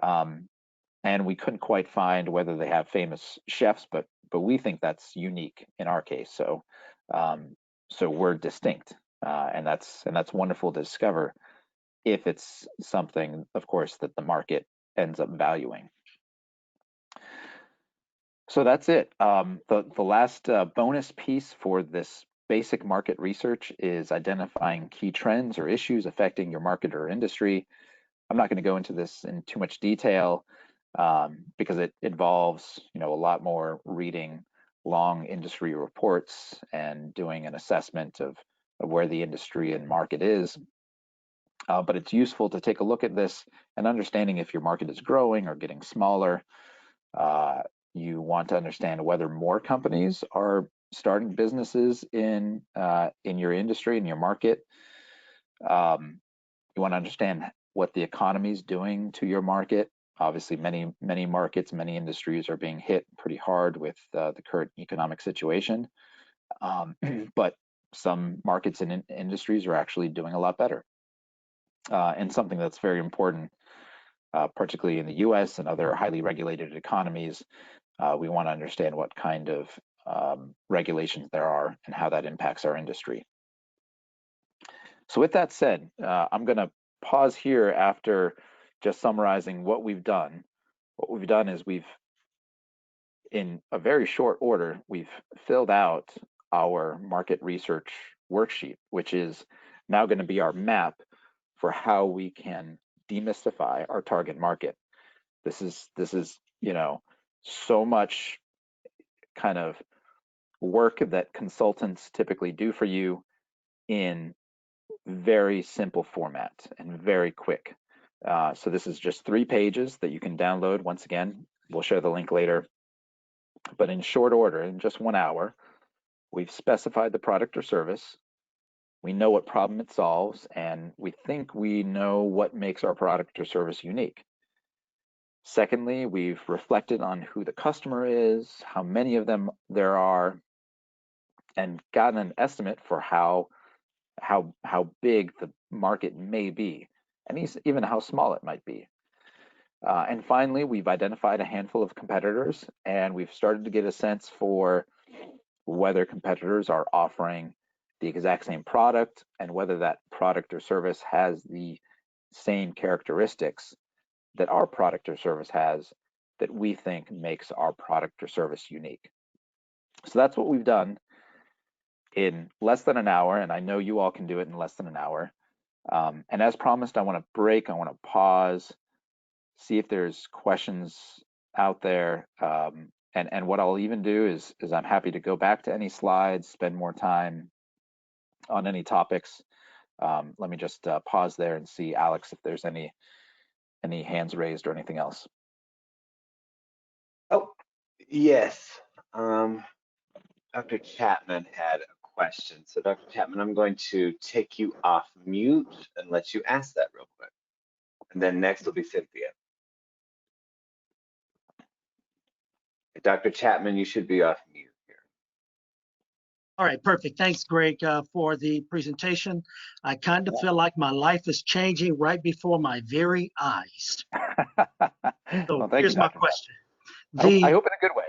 And we couldn't quite find whether they have famous chefs, but we think that's unique in our case. So we're distinct, and that's wonderful to discover, if it's something, of course, that the market ends up valuing. So that's it. The last bonus piece for this basic market research is identifying key trends or issues affecting your market or industry. I'm not going to go into this in too much detail because it involves, a lot more reading long industry reports and doing an assessment of where the industry and market is. But it's useful to take a look at this and understanding if your market is growing or getting smaller. You want to understand whether more companies are starting businesses in your industry, in your market. You want to understand what the economy is doing to your market. Obviously, many markets, many industries are being hit pretty hard with the current economic situation. But some markets and industries are actually doing a lot better. And something that's very important, particularly in the US and other highly regulated economies, we want to understand what kind of regulations there are and how that impacts our industry. So with that said, I'm going to pause here after just summarizing what we've done. What we've done is in a very short order, we've filled out our market research worksheet, which is now going to be our map for how we can demystify our target market. This is so much kind of work that consultants typically do for you in very simple format and very quick. So this is just 3 pages that you can download. Once again, We'll share the link later. But in short order, in just 1 hour, we've specified the product or service. We know what problem it solves, and we think we know what makes our product or service unique. Secondly, we've reflected on who the customer is, how many of them there are, and gotten an estimate for how big the market may be, and even how small it might be. And finally, we've identified a handful of competitors, and we've started to get a sense for whether competitors are offering the exact same product and whether that product or service has the same characteristics that our product or service has that we think makes our product or service unique. So that's what we've done in less than an hour, and I know you all can do it in less than an hour. And as promised, I want to break, I want to pause, see if there's questions out there. And what I'll even do is I'm happy to go back to any slides, spend more time on any topics. Let me just pause there and see, Alex, if there's any hands raised or anything else. Oh, yes. Dr. Chapman had a question. So Dr. Chapman, I'm going to take you off mute and let you ask that real quick. And then next will be Cynthia. Dr. Chapman, you should be off mute here. All right, perfect. Thanks, Greg, for the presentation. I kind of feel like my life is changing right before my very eyes. So Well, here's my question. I hope in a good way.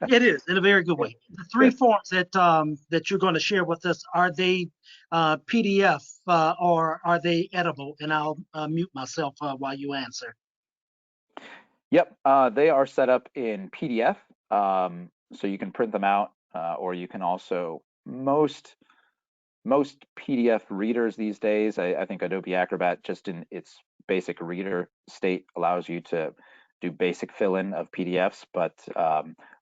It is, in a very good way. The three forms that you're going to share with us, are they PDF or are they editable? And I'll mute myself while you answer. Yep, they are set up in PDF, so you can print them out, or you can also, most PDF readers these days, I think Adobe Acrobat just in its basic reader state allows you to do basic fill-in of PDFs, but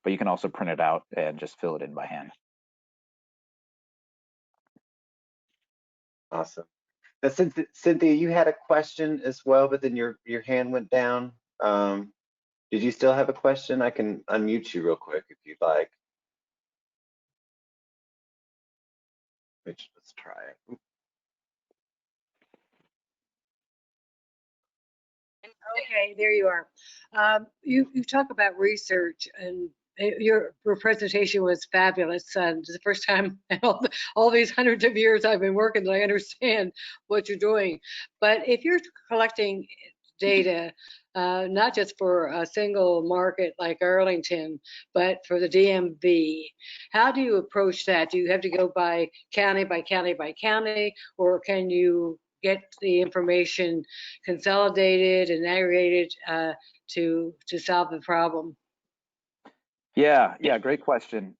you can also print it out and just fill it in by hand. Awesome. Now, Cynthia, you had a question as well, but then your hand went down. Did you still have a question? I can unmute you real quick if you'd like. Let's try it. Okay, there you are. You talk about research, and your presentation was fabulous. It's the first time in all these hundreds of years I've been working that I understand what you're doing. But if you're collecting data, not just for a single market like Arlington, but for the DMV, how do you approach that? Do you have to go by county by county by county, or can you get the information consolidated and aggregated to solve the problem? Yeah, great question.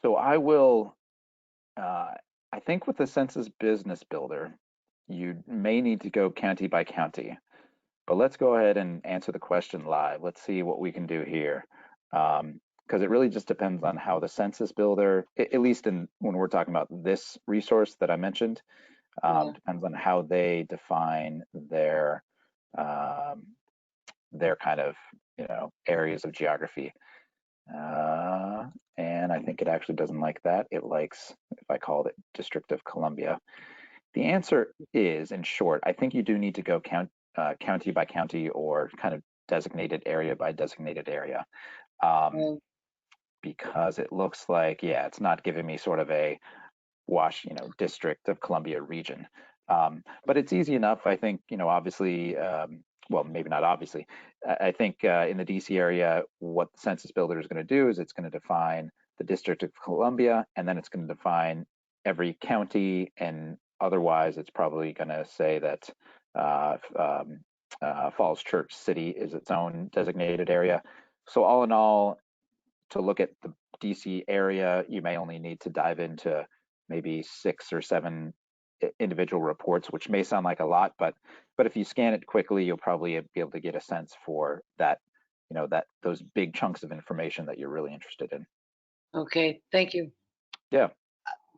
So I will, I think with the Census Business Builder, you may need to go county by county, but let's go ahead and answer the question live. Let's see what we can do here. Because it really just depends on how the Census Builder, at least when we're talking about this resource that I mentioned, depends on how they define their kind of, areas of geography. And I think it actually doesn't like that. It likes, if I called it District of Columbia. The answer is, in short, I think you do need to go county by county or kind of designated area by designated area. Because it looks like, it's not giving me sort of a District of Columbia region. But it's easy enough, I think, obviously, well, maybe not obviously. I think in the DC area, what the Census Builder is going to do is it's going to define the District of Columbia, and then it's going to define every county, and otherwise it's probably going to say that Falls Church City is its own designated area. So all in all, to look at the DC area, you may only need to dive into maybe 6 or 7 individual reports, which may sound like a lot, but if you scan it quickly, you'll probably be able to get a sense for that, those big chunks of information that you're really interested in. Okay, thank you. Yeah.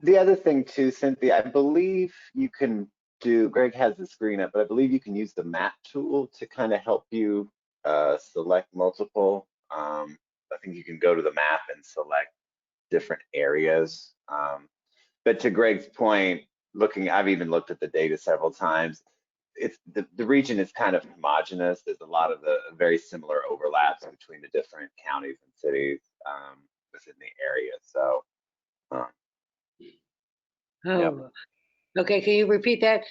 The other thing too, Cynthia, I believe you can do, Greg has the screen up, but I believe you can use the map tool to kind of help you select multiple. I think you can go to the map and select different areas. But to Greg's point, I've even looked at the data several times. It's the region is kind of homogeneous. There's a lot of the very similar overlaps between the different counties and cities within the area. So, Oh, okay. Can you repeat that?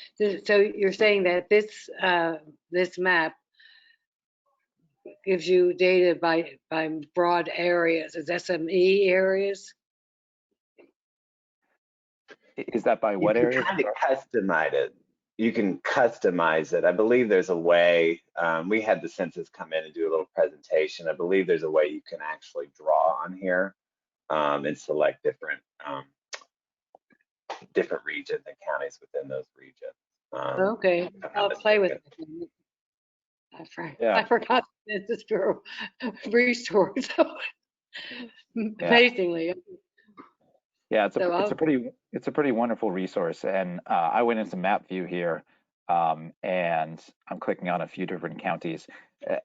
So you're saying that this map gives you data by broad areas, is SME areas? Is that by what you area? can kind of customize it. You can customize it. I believe there's a way. We had the census come in and do a little presentation. I believe there's a way you can actually draw on here and select different regions and counties within those regions. Okay, I'll play with it. I forgot this to restore. So amazingly. Yeah, it's a pretty wonderful resource, and I went into map view here, and I'm clicking on a few different counties.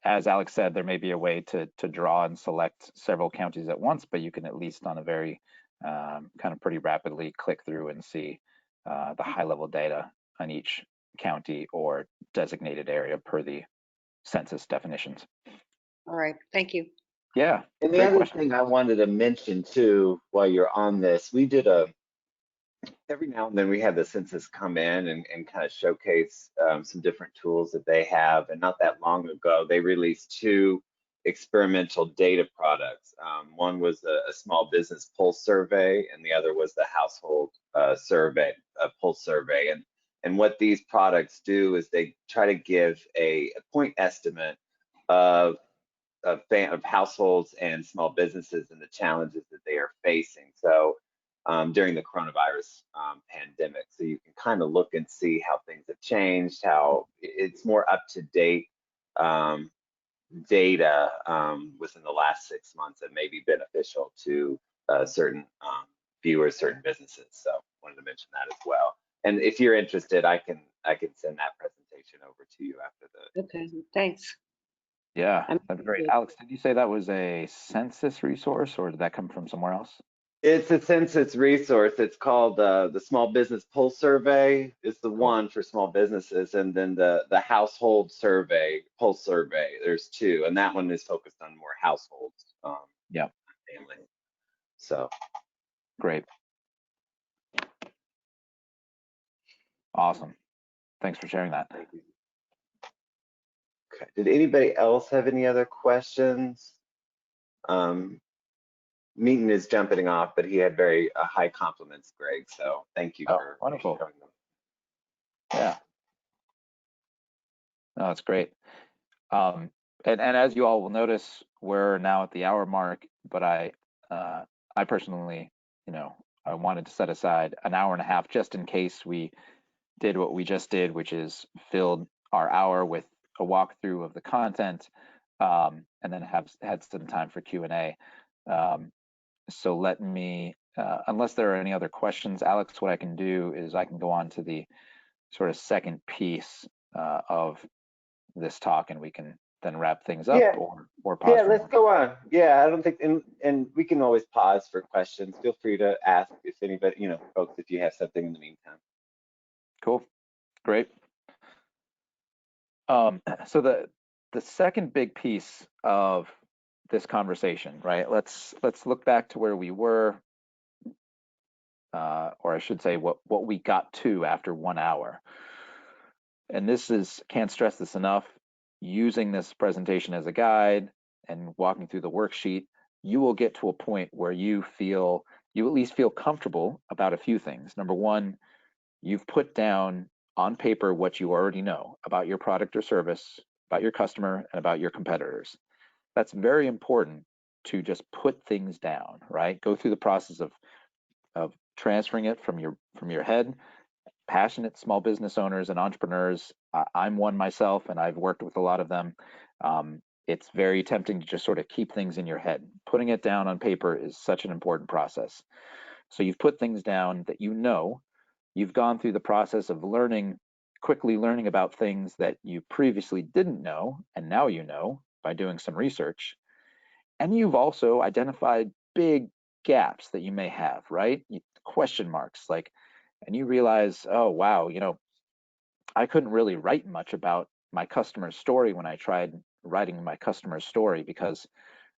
As Alex said, there may be a way to draw and select several counties at once, but you can at least on a very kind of pretty rapidly click through and see the high level data on each county or designated area per the census definitions. All right, thank you. Yeah. And the other thing I wanted to mention too, while you're on this, we did every now and then we have the census come in and kind of showcase some different tools that they have. And not that long ago, they released 2 experimental data products. One was a small business pulse survey, and the other was the household pulse survey. And what these products do is they try to give a point estimate of households and small businesses and the challenges that they are facing. So during the coronavirus pandemic, so you can kind of look and see how things have changed, how it's more up to date data within the last 6 months that may be beneficial to certain viewers, certain businesses. So wanted to mention that as well. And if you're interested, I can send that presentation over to you after the. Okay, thanks. Yeah, that'd be great. Alex, did you say that was a census resource, or did that come from somewhere else? It's a census resource. It's called the Small Business Pulse Survey. It's the one for small businesses, and then the Household Survey, Pulse Survey. There's 2, and that one is focused on more households. Yeah. Family. So. Great. Awesome. Thanks for sharing that. Thank you. Okay. Did anybody else have any other questions? Meeting is jumping off, but he had very high compliments, Greg. So thank you for wonderful. showing them. Yeah. No, that's great. And as you all will notice, we're now at the hour mark, but I personally, I wanted to set aside an hour and a half just in case we did what we just did, which is filled our hour with a walkthrough of the content, and then had some time for Q&A. So let me, unless there are any other questions, Alex, what I can do is I can go on to the sort of second piece of this talk, and we can then wrap things up, or pause. Yeah, let's go on. Yeah, I don't think, and we can always pause for questions. Feel free to ask if anybody, folks, if you have something in the meantime. Cool, great. So the second big piece of this conversation, right? Let's look back to where we were, or I should say what we got to after 1 hour. And this is, can't stress this enough, using this presentation as a guide and walking through the worksheet, you will get to a point where you at least feel comfortable about a few things. Number one, you've put down on paper what you already know about your product or service, about your customer, and about your competitors. That's very important to just put things down, right? Go through the process of transferring it from your head. Passionate small business owners and entrepreneurs, I'm one myself, and I've worked with a lot of them. It's very tempting to just sort of keep things in your head. Putting it down on paper is such an important process. So you've put things down that you've gone through the process of quickly learning about things that you previously didn't know, and now you know by doing some research, and you've also identified big gaps that you may have, right? Question marks, like, and you realize, oh, wow, I couldn't really write much about my customer's story when I tried writing my customer's story because,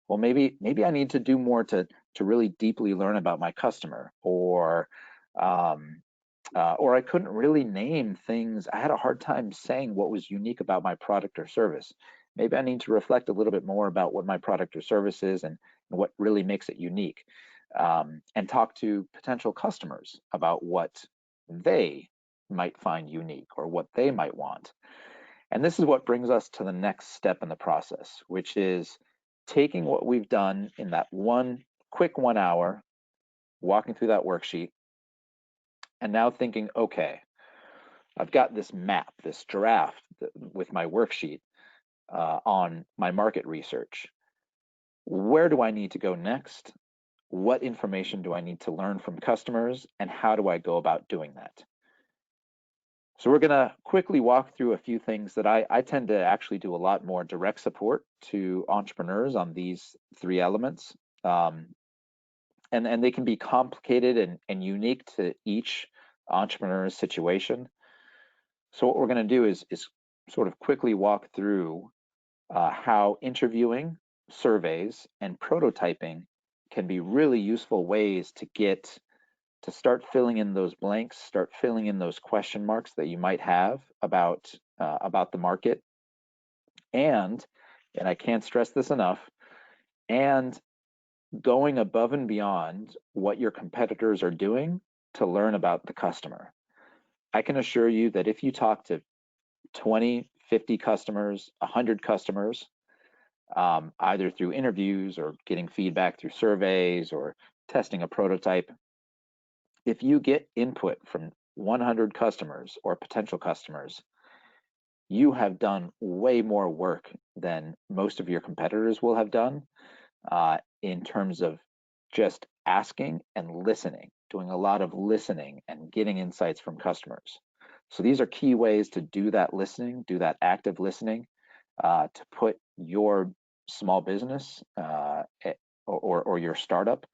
well, maybe I need to do more to really deeply learn about my customer, or I couldn't really name things. I had a hard time saying what was unique about my product or service. Maybe I need to reflect a little bit more about what my product or service is and what really makes it unique, and talk to potential customers about what they might find unique or what they might want. And this is what brings us to the next step in the process, which is taking what we've done in that quick 1 hour, walking through that worksheet, and now thinking, okay, I've got this map, this draft with my worksheet on my market research. Where do I need to go next? What information do I need to learn from customers, and how do I go about doing that? So we're going to quickly walk through a few things that I tend to actually do a lot more direct support to entrepreneurs on these 3 elements. And they can be complicated and unique to each entrepreneur's situation. So what we're going to do is sort of quickly walk through how interviewing, surveys, and prototyping can be really useful ways to start filling in those blanks, start filling in those question marks that you might have about the market, and I can't stress this enough, and going above and beyond what your competitors are doing to learn about the customer. I can assure you that if you talk to 20, 50 customers, 100 customers, either through interviews or getting feedback through surveys or testing a prototype, if you get input from 100 customers or potential customers, you have done way more work than most of your competitors will have done in terms of just asking and listening, doing a lot of listening and getting insights from customers. So these are key ways to do that listening, do that active listening, to put your small business or your startup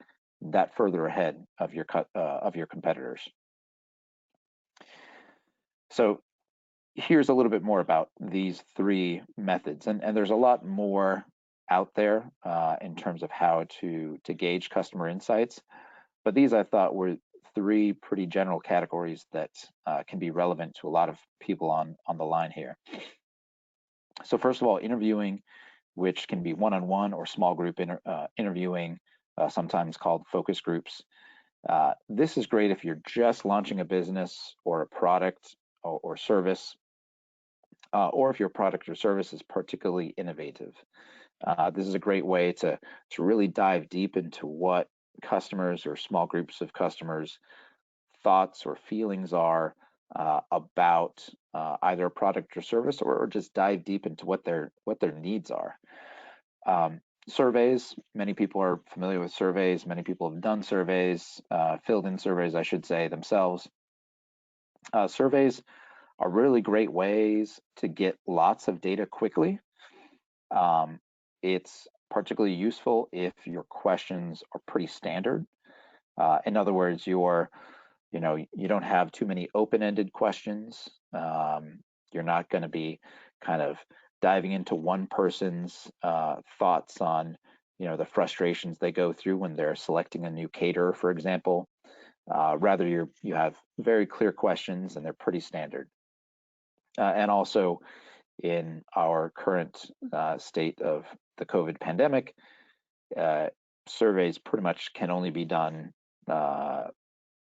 that further ahead of your competitors. So here's a little bit more about these 3 methods, and there's a lot more out there in terms of how to gauge customer insights, but these I thought were 3 pretty general categories that can be relevant to a lot of people on the line here. So first of all, interviewing, which can be one-on-one or small group interviewing, sometimes called focus groups. This is great if you're just launching a business or a product or service, or if your product or service is particularly innovative. This is a great way to really dive deep into what customers or small groups of customers' thoughts or feelings are about either a product or service, or just dive deep into what their needs are. Surveys, many people are familiar with surveys. Many people have done surveys, filled in surveys, I should say, themselves. Surveys are really great ways to get lots of data quickly. It's particularly useful if your questions are pretty standard. In other words, you don't have too many open-ended questions. You're not going to be kind of diving into one person's thoughts on, the frustrations they go through when they're selecting a new caterer, for example. Rather, you have very clear questions, and they're pretty standard. And also, in our current state of the COVID pandemic, surveys pretty much can only be done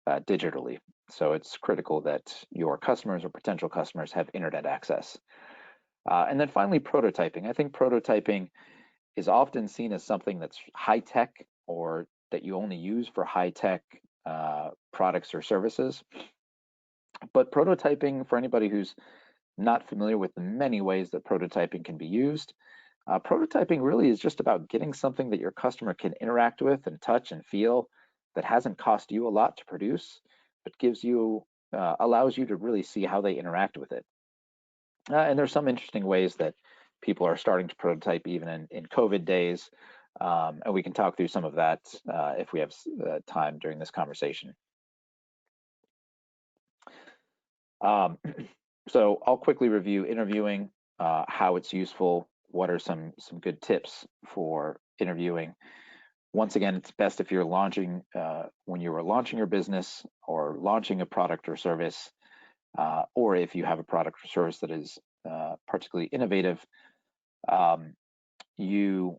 digitally. So it's critical that your customers or potential customers have internet access. And then finally, prototyping. I think prototyping is often seen as something that's high tech, or that you only use for high tech products or services. But prototyping, for anybody who's not familiar with the many ways that prototyping can be used, prototyping really is just about getting something that your customer can interact with and touch and feel, that hasn't cost you a lot to produce, but allows you to really see how they interact with it. And there's some interesting ways that people are starting to prototype even in COVID days. And we can talk through some of that if we have time during this conversation. So I'll quickly review interviewing, how it's useful, what are some good tips for interviewing. Once again, it's best if you're launching, when you are launching your business or launching a product or service, or if you have a product or service that is particularly innovative, you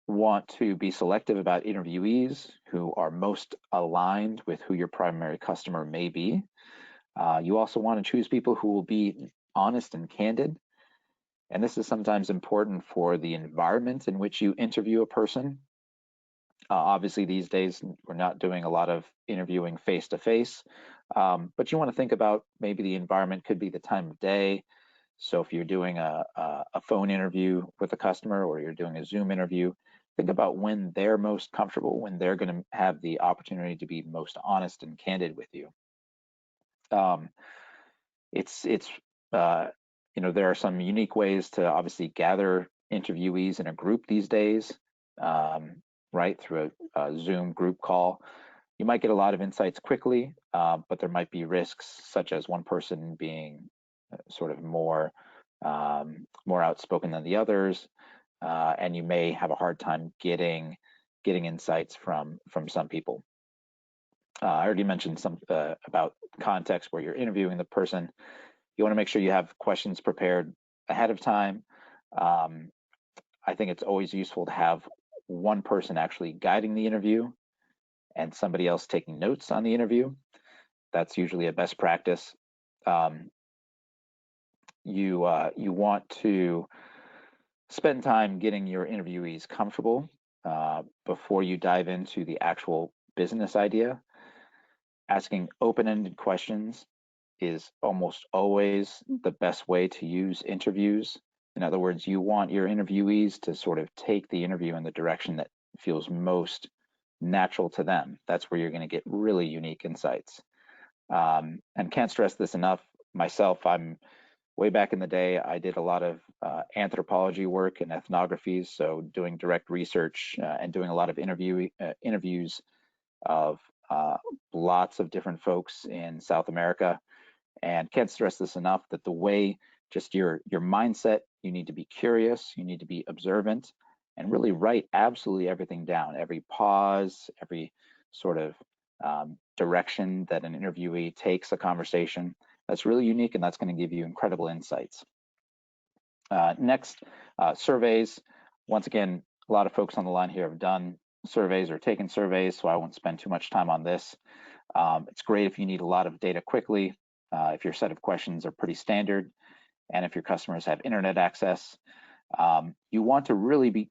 want to be selective about interviewees who are most aligned with who your primary customer may be. You also want to choose people who will be honest and candid. And this is sometimes important for the environment in which you interview a person. Obviously, these days, we're not doing a lot of interviewing face-to-face, but you want to think about maybe the environment could be the time of day. So if you're doing a phone interview with a customer or you're doing a Zoom interview, think about when they're most comfortable, when they're going to have the opportunity to be most honest and candid with you. There are some unique ways to obviously gather interviewees in a group these days, right, through a Zoom group call. You might get a lot of insights quickly, but there might be risks, such as one person being sort of more outspoken than the others, and you may have a hard time getting insights from some people. I already mentioned some about context where you're interviewing the person. You want to make sure you have questions prepared ahead of time. I think it's always useful to have one person actually guiding the interview and somebody else taking notes on the interview. That's usually a best practice. You want to spend time getting your interviewees comfortable before you dive into the actual business idea. Asking open-ended questions is almost always the best way to use interviews. In other words, you want your interviewees to sort of take the interview in the direction that feels most natural to them. That's where you're going to get really unique insights. And can't stress this enough. Myself, I'm way back in the day, I did a lot of anthropology work and ethnographies, so doing direct research and doing a lot of interviews of lots of different folks in South America. And can't stress this enough, that the way, just your mindset, you need to be curious, you need to be observant, and really write absolutely everything down, every pause, every sort of direction that an interviewee takes a conversation. That's really unique, and that's going to give you incredible insights. Next, surveys. Once again, a lot of folks on the line here have done surveys or taken surveys, so I won't spend too much time on this. It's great if you need a lot of data quickly, if your set of questions are pretty standard, and if your customers have internet access. You want to really be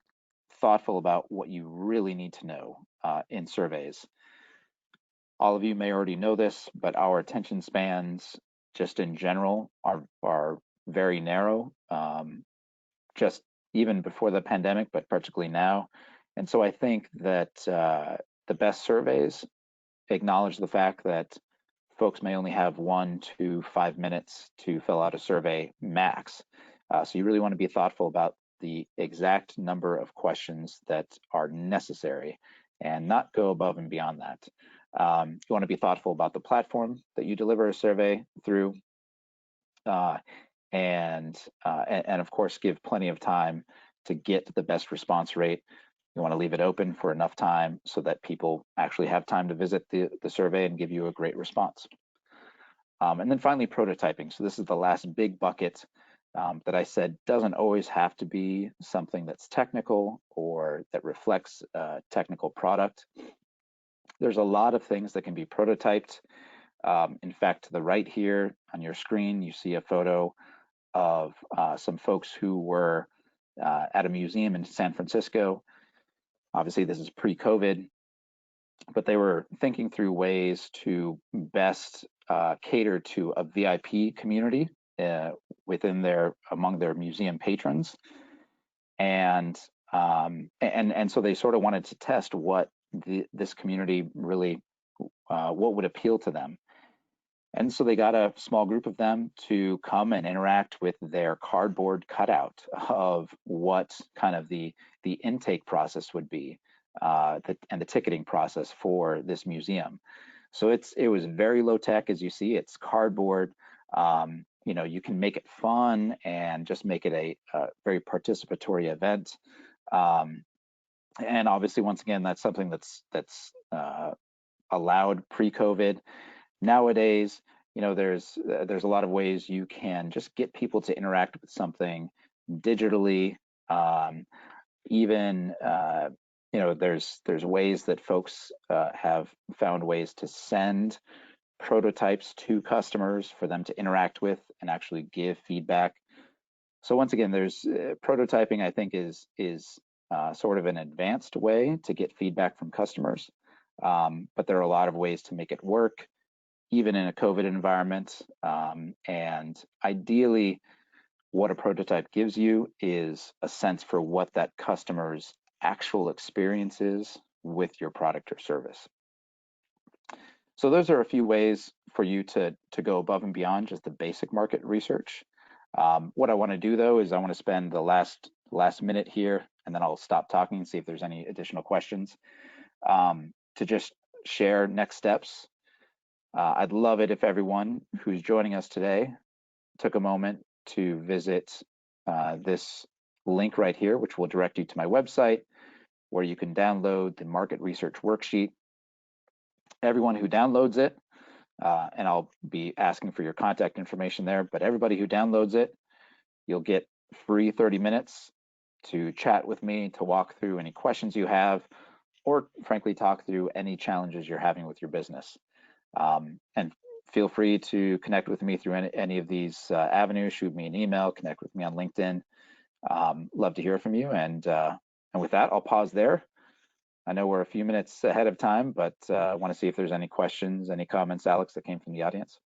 thoughtful about what you really need to know in surveys. All of you may already know this, but our attention spans just in general are very narrow, just even before the pandemic, but particularly now. And so I think that the best surveys acknowledge the fact that folks may only have 1 to 5 minutes to fill out a survey max. So you really want to be thoughtful about the exact number of questions that are necessary and not go above and beyond that. You want to be thoughtful about the platform that you deliver a survey through, and of course give plenty of time to get the best response rate. You want to leave it open for enough time so that people actually have time to visit the survey and give you a great response. And then finally, prototyping. So this is the last big bucket that I said doesn't always have to be something that's technical or that reflects a technical product. There's a lot of things that can be prototyped. In fact, to the right here on your screen, you see a photo of some folks who were at a museum in San Francisco. Obviously, this is pre-COVID, but they were thinking through ways to best cater to a VIP community among their museum patrons, and so they sort of wanted to test what this community really what would appeal to them. And so they got a small group of them to come and interact with their cardboard cutout of what kind of the intake process would be, and the ticketing process for this museum. So it was very low tech, as you see. It's cardboard. You know, you can make it fun and just make it a very participatory event. And obviously, once again, that's something that's allowed pre-COVID. Nowadays, you know, there's a lot of ways you can just get people to interact with something digitally. Even you know, there's ways that folks have found ways to send prototypes to customers for them to interact with and actually give feedback. So once again, there's prototyping, I think, is sort of an advanced way to get feedback from customers. But there are a lot of ways to make it work, even in a COVID environment. And ideally, what a prototype gives you is a sense for what that customer's actual experience is with your product or service. So those are a few ways for you to go above and beyond just the basic market research. What I want to do, though, is I want to spend the last minute here, and then I'll stop talking and see if there's any additional questions, to just share next steps. I'd love it if everyone who's joining us today took a moment to visit this link right here, which will direct you to my website, where you can download the market research worksheet. Everyone who downloads it, and I'll be asking for your contact information there, but everybody who downloads it, you'll get free 30 minutes to chat with me, to walk through any questions you have, or frankly, talk through any challenges you're having with your business. And feel free to connect with me through any of these avenues. Shoot me an email, connect with me on LinkedIn. Love to hear from you. And with that, I'll pause there. I know we're a few minutes ahead of time, but I want to see if there's any questions, any comments, Alex, that came from the audience.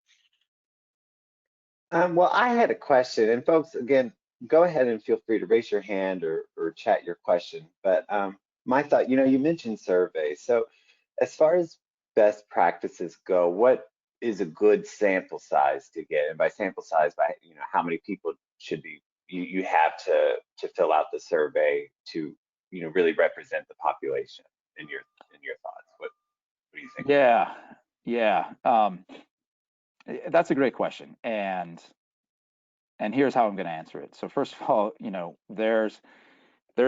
Well, I had a question, and folks, again, go ahead and feel free to raise your hand or chat your question. But my thought, you know, you mentioned surveys. So as far as best practices go, what is a good sample size to get? And by sample size, by, you know, how many people should be you have to fill out the survey to, you know, really represent the population in your thoughts? What do you think? Yeah. That's a great question, and here's how I'm going to answer it. So first of all, you know, there's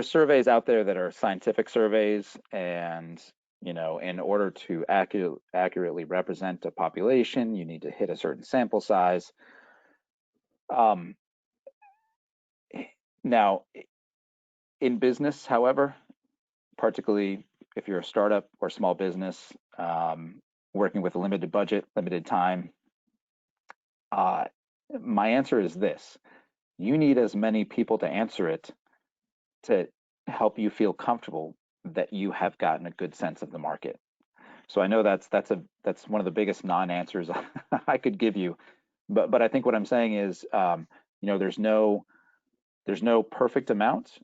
surveys out there that are scientific surveys, and you know, in order to accurately represent a population, you need to hit a certain sample size. Now, in business, however, particularly if you're a startup or small business, working with a limited budget, limited time, my answer is this: you need as many people to answer it to help you feel comfortable that you have gotten a good sense of the market. So I know that's one of the biggest non-answers I could give you, but I think what I'm saying is, you know, there's no perfect amount.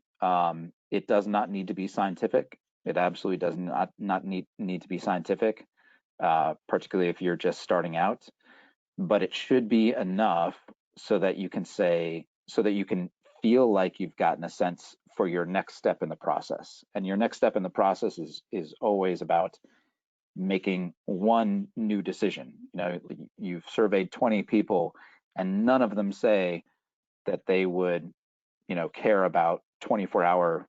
It does not need to be scientific. It absolutely does not need to be scientific, particularly if you're just starting out. But it should be enough so that you can feel like you've gotten a sense for your next step in the process. And your next step in the process is always about making one new decision. You know, you've surveyed 20 people, and none of them say that they would, you know, care about 24-hour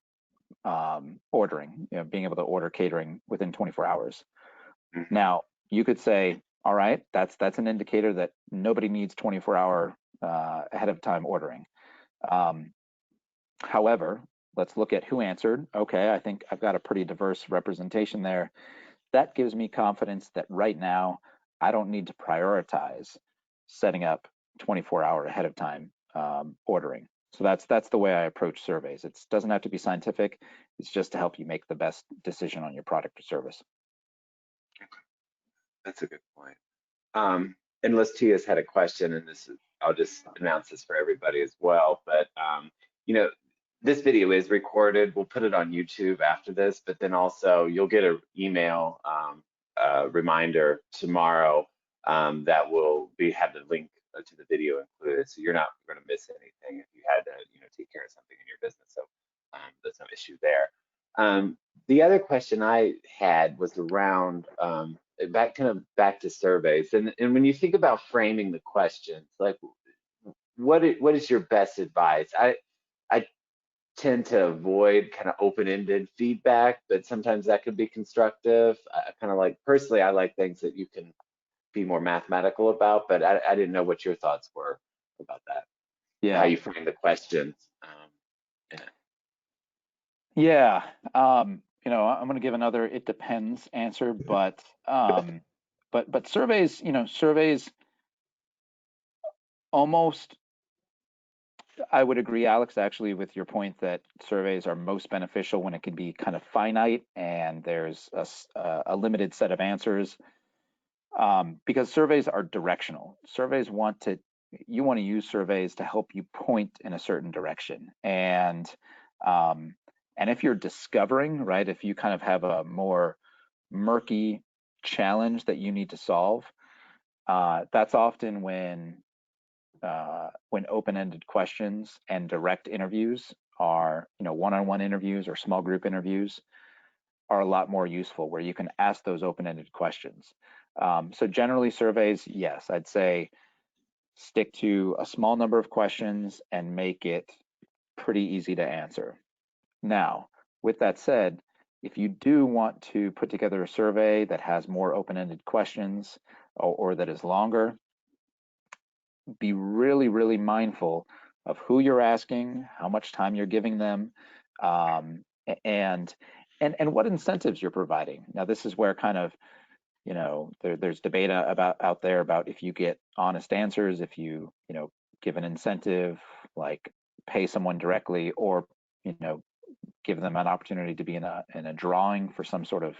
ordering, you know, being able to order catering within 24 hours. Now, you could say, all right, that's an indicator that nobody needs 24-hour ahead of time ordering. However, let's look at who answered. Okay, I think I've got a pretty diverse representation there. That gives me confidence that right now I don't need to prioritize setting up 24-hour ahead of time ordering. So that's the way I approach surveys. It doesn't have to be scientific. It's just to help you make the best decision on your product or service. Okay. That's a good point. And Lastia's had a question, and I'll just announce this for everybody as well. But you know, this video is recorded. We'll put it on YouTube after this, but then also you'll get an email reminder tomorrow that will have the link to the video included, so you're not going to miss anything if you had to, take care of something in your business. So there's no issue there. The other question I had was around back to surveys, and when you think about framing the questions, like what is your best advice? I tend to avoid kind of open-ended feedback, but sometimes that could be constructive. I kind of like, personally, I like things that you can be more mathematical about, but I didn't know what your thoughts were about that. Yeah. How you frame the questions. Yeah. I'm going to give another "it depends" answer, but surveys, surveys almost. I would agree, Alex, actually, with your point that surveys are most beneficial when it can be kind of finite and there's a limited set of answers, because surveys are directional. Surveys you want to use surveys to help you point in a certain direction. And if you're discovering, right, if you kind of have a more murky challenge that you need to solve, that's often when open-ended questions and direct interviews are, one-on-one interviews or small group interviews are a lot more useful, where you can ask those open-ended questions. So generally surveys, yes, I'd say stick to a small number of questions and make it pretty easy to answer. Now, with that said, if you do want to put together a survey that has more open-ended questions or that is longer, be really, really mindful of who you're asking, how much time you're giving them, and what incentives you're providing. Now, this is where kind of, there's debate out there about if you get honest answers, if you give an incentive, like pay someone directly, or give them an opportunity to be in a drawing for some sort of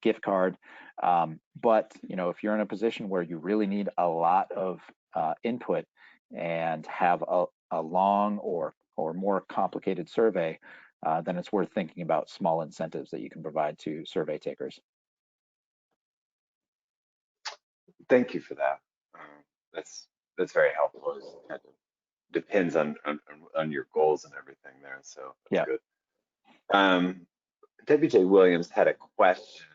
gift card. But if you're in a position where you really need a lot of input and have a long or more complicated survey, then it's worth thinking about small incentives that you can provide to survey takers. Thank you for that. That's very helpful. It kind of depends on your goals and everything there. So that's good. WJ Williams had a question,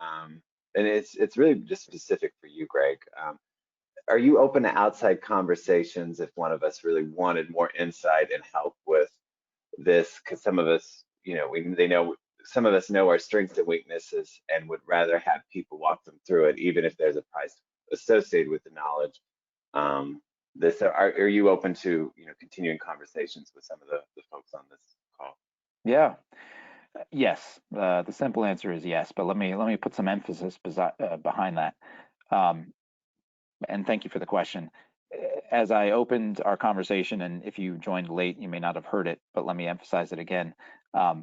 and it's really just specific for you, Greg. Are you open to outside conversations if one of us really wanted more insight and help with this? Because some of us, some of us know our strengths and weaknesses and would rather have people walk them through it, even if there's a price associated with the knowledge. Are you open to continuing conversations with some of the folks on this call? Yeah. Yes, the simple answer is yes, but let me put some emphasis behind that. And thank you for the question. As I opened our conversation, and if you joined late, you may not have heard it, but let me emphasize it again.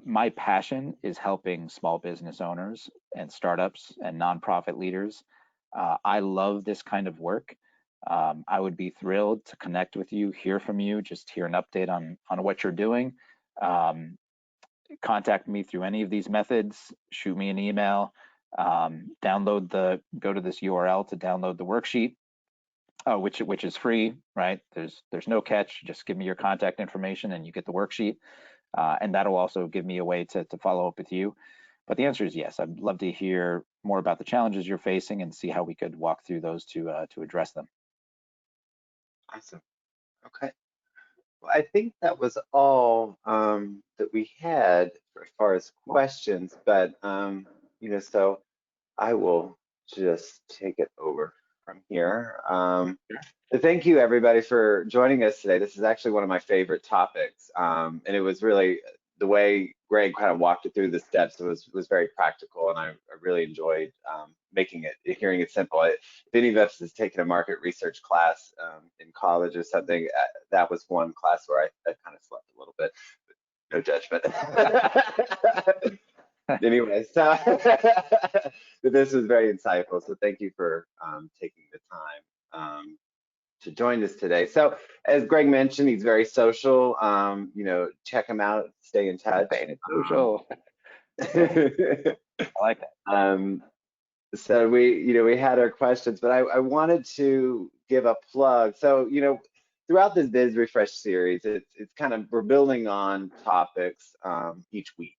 My passion is helping small business owners and startups and nonprofit leaders. I love this kind of work. I would be thrilled to connect with you, hear from you, just hear an update on what you're doing. Contact me through any of these methods, shoot me an email, go to this URL to download the worksheet, which is free, right? There's no catch. Just give me your contact information and you get the worksheet. And that'll also give me a way to follow up with you. But the answer is yes. I'd love to hear more about the challenges you're facing and see how we could walk through those to address them. Awesome. Okay. Well, I think that was all that we had as far as questions, but so I will just take it over from here. Thank you everybody for joining us today. This is actually one of my favorite topics, and it was really the way Greg kind of walked it through the steps. It was very practical, and I really enjoyed hearing it simple. If any of us has taken a market research class in college or something, that was one class where I kind of slept a little bit. No judgment. Anyway, so this was very insightful. So thank you for taking the time to join us today. So as Greg mentioned, he's very social. Check him out, stay in touch. Social. I like that. So we had our questions, but I wanted to give a plug. So, throughout this Biz Refresh series, it's kind of, we're building on topics each week.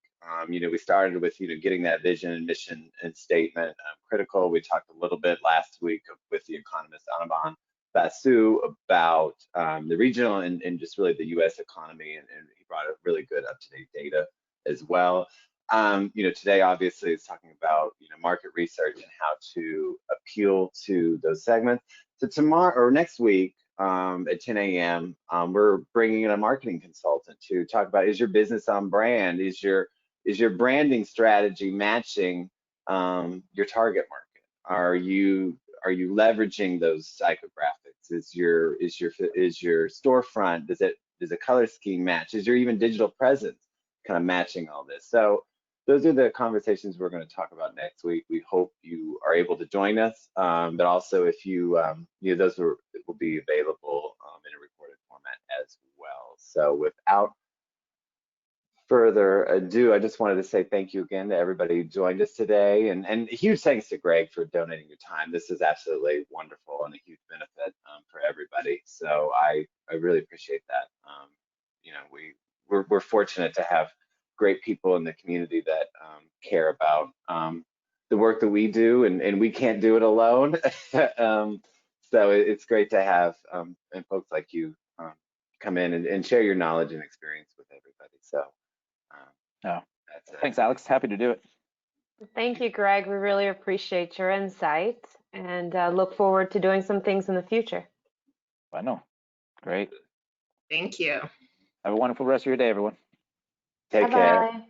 We started with, getting that vision and mission and statement critical. We talked a little bit last week with the economist Anirban Basu about the regional and just really the U.S. economy, and he brought a really good up-to-date data as well. Today obviously is talking about market research and how to appeal to those segments. So tomorrow or next week at 10 a.m. We're bringing in a marketing consultant to talk about, is your business on brand? Is your branding strategy matching your target market? Are you leveraging those psychographics? Is your storefront, does the color scheme match? Is your even digital presence kind of matching all this? So those are the conversations we're going to talk about next week. We hope you are able to join us, but also if those will be available in a recorded format as well. So without further ado, I just wanted to say thank you again to everybody who joined us today, and a huge thanks to Greg for donating your time. This is absolutely wonderful and a huge benefit for everybody. So I really appreciate that. We're fortunate to have great people in the community that care about the work that we do, and we can't do it alone. So it's great to have and folks like you come in and share your knowledge and experience with everybody. So thanks, Alex. Happy to do it. Thank you, Greg. We really appreciate your insight and look forward to doing some things in the future. I know. Great. Thank you. Have a wonderful rest of your day, everyone. Take care. Bye-bye.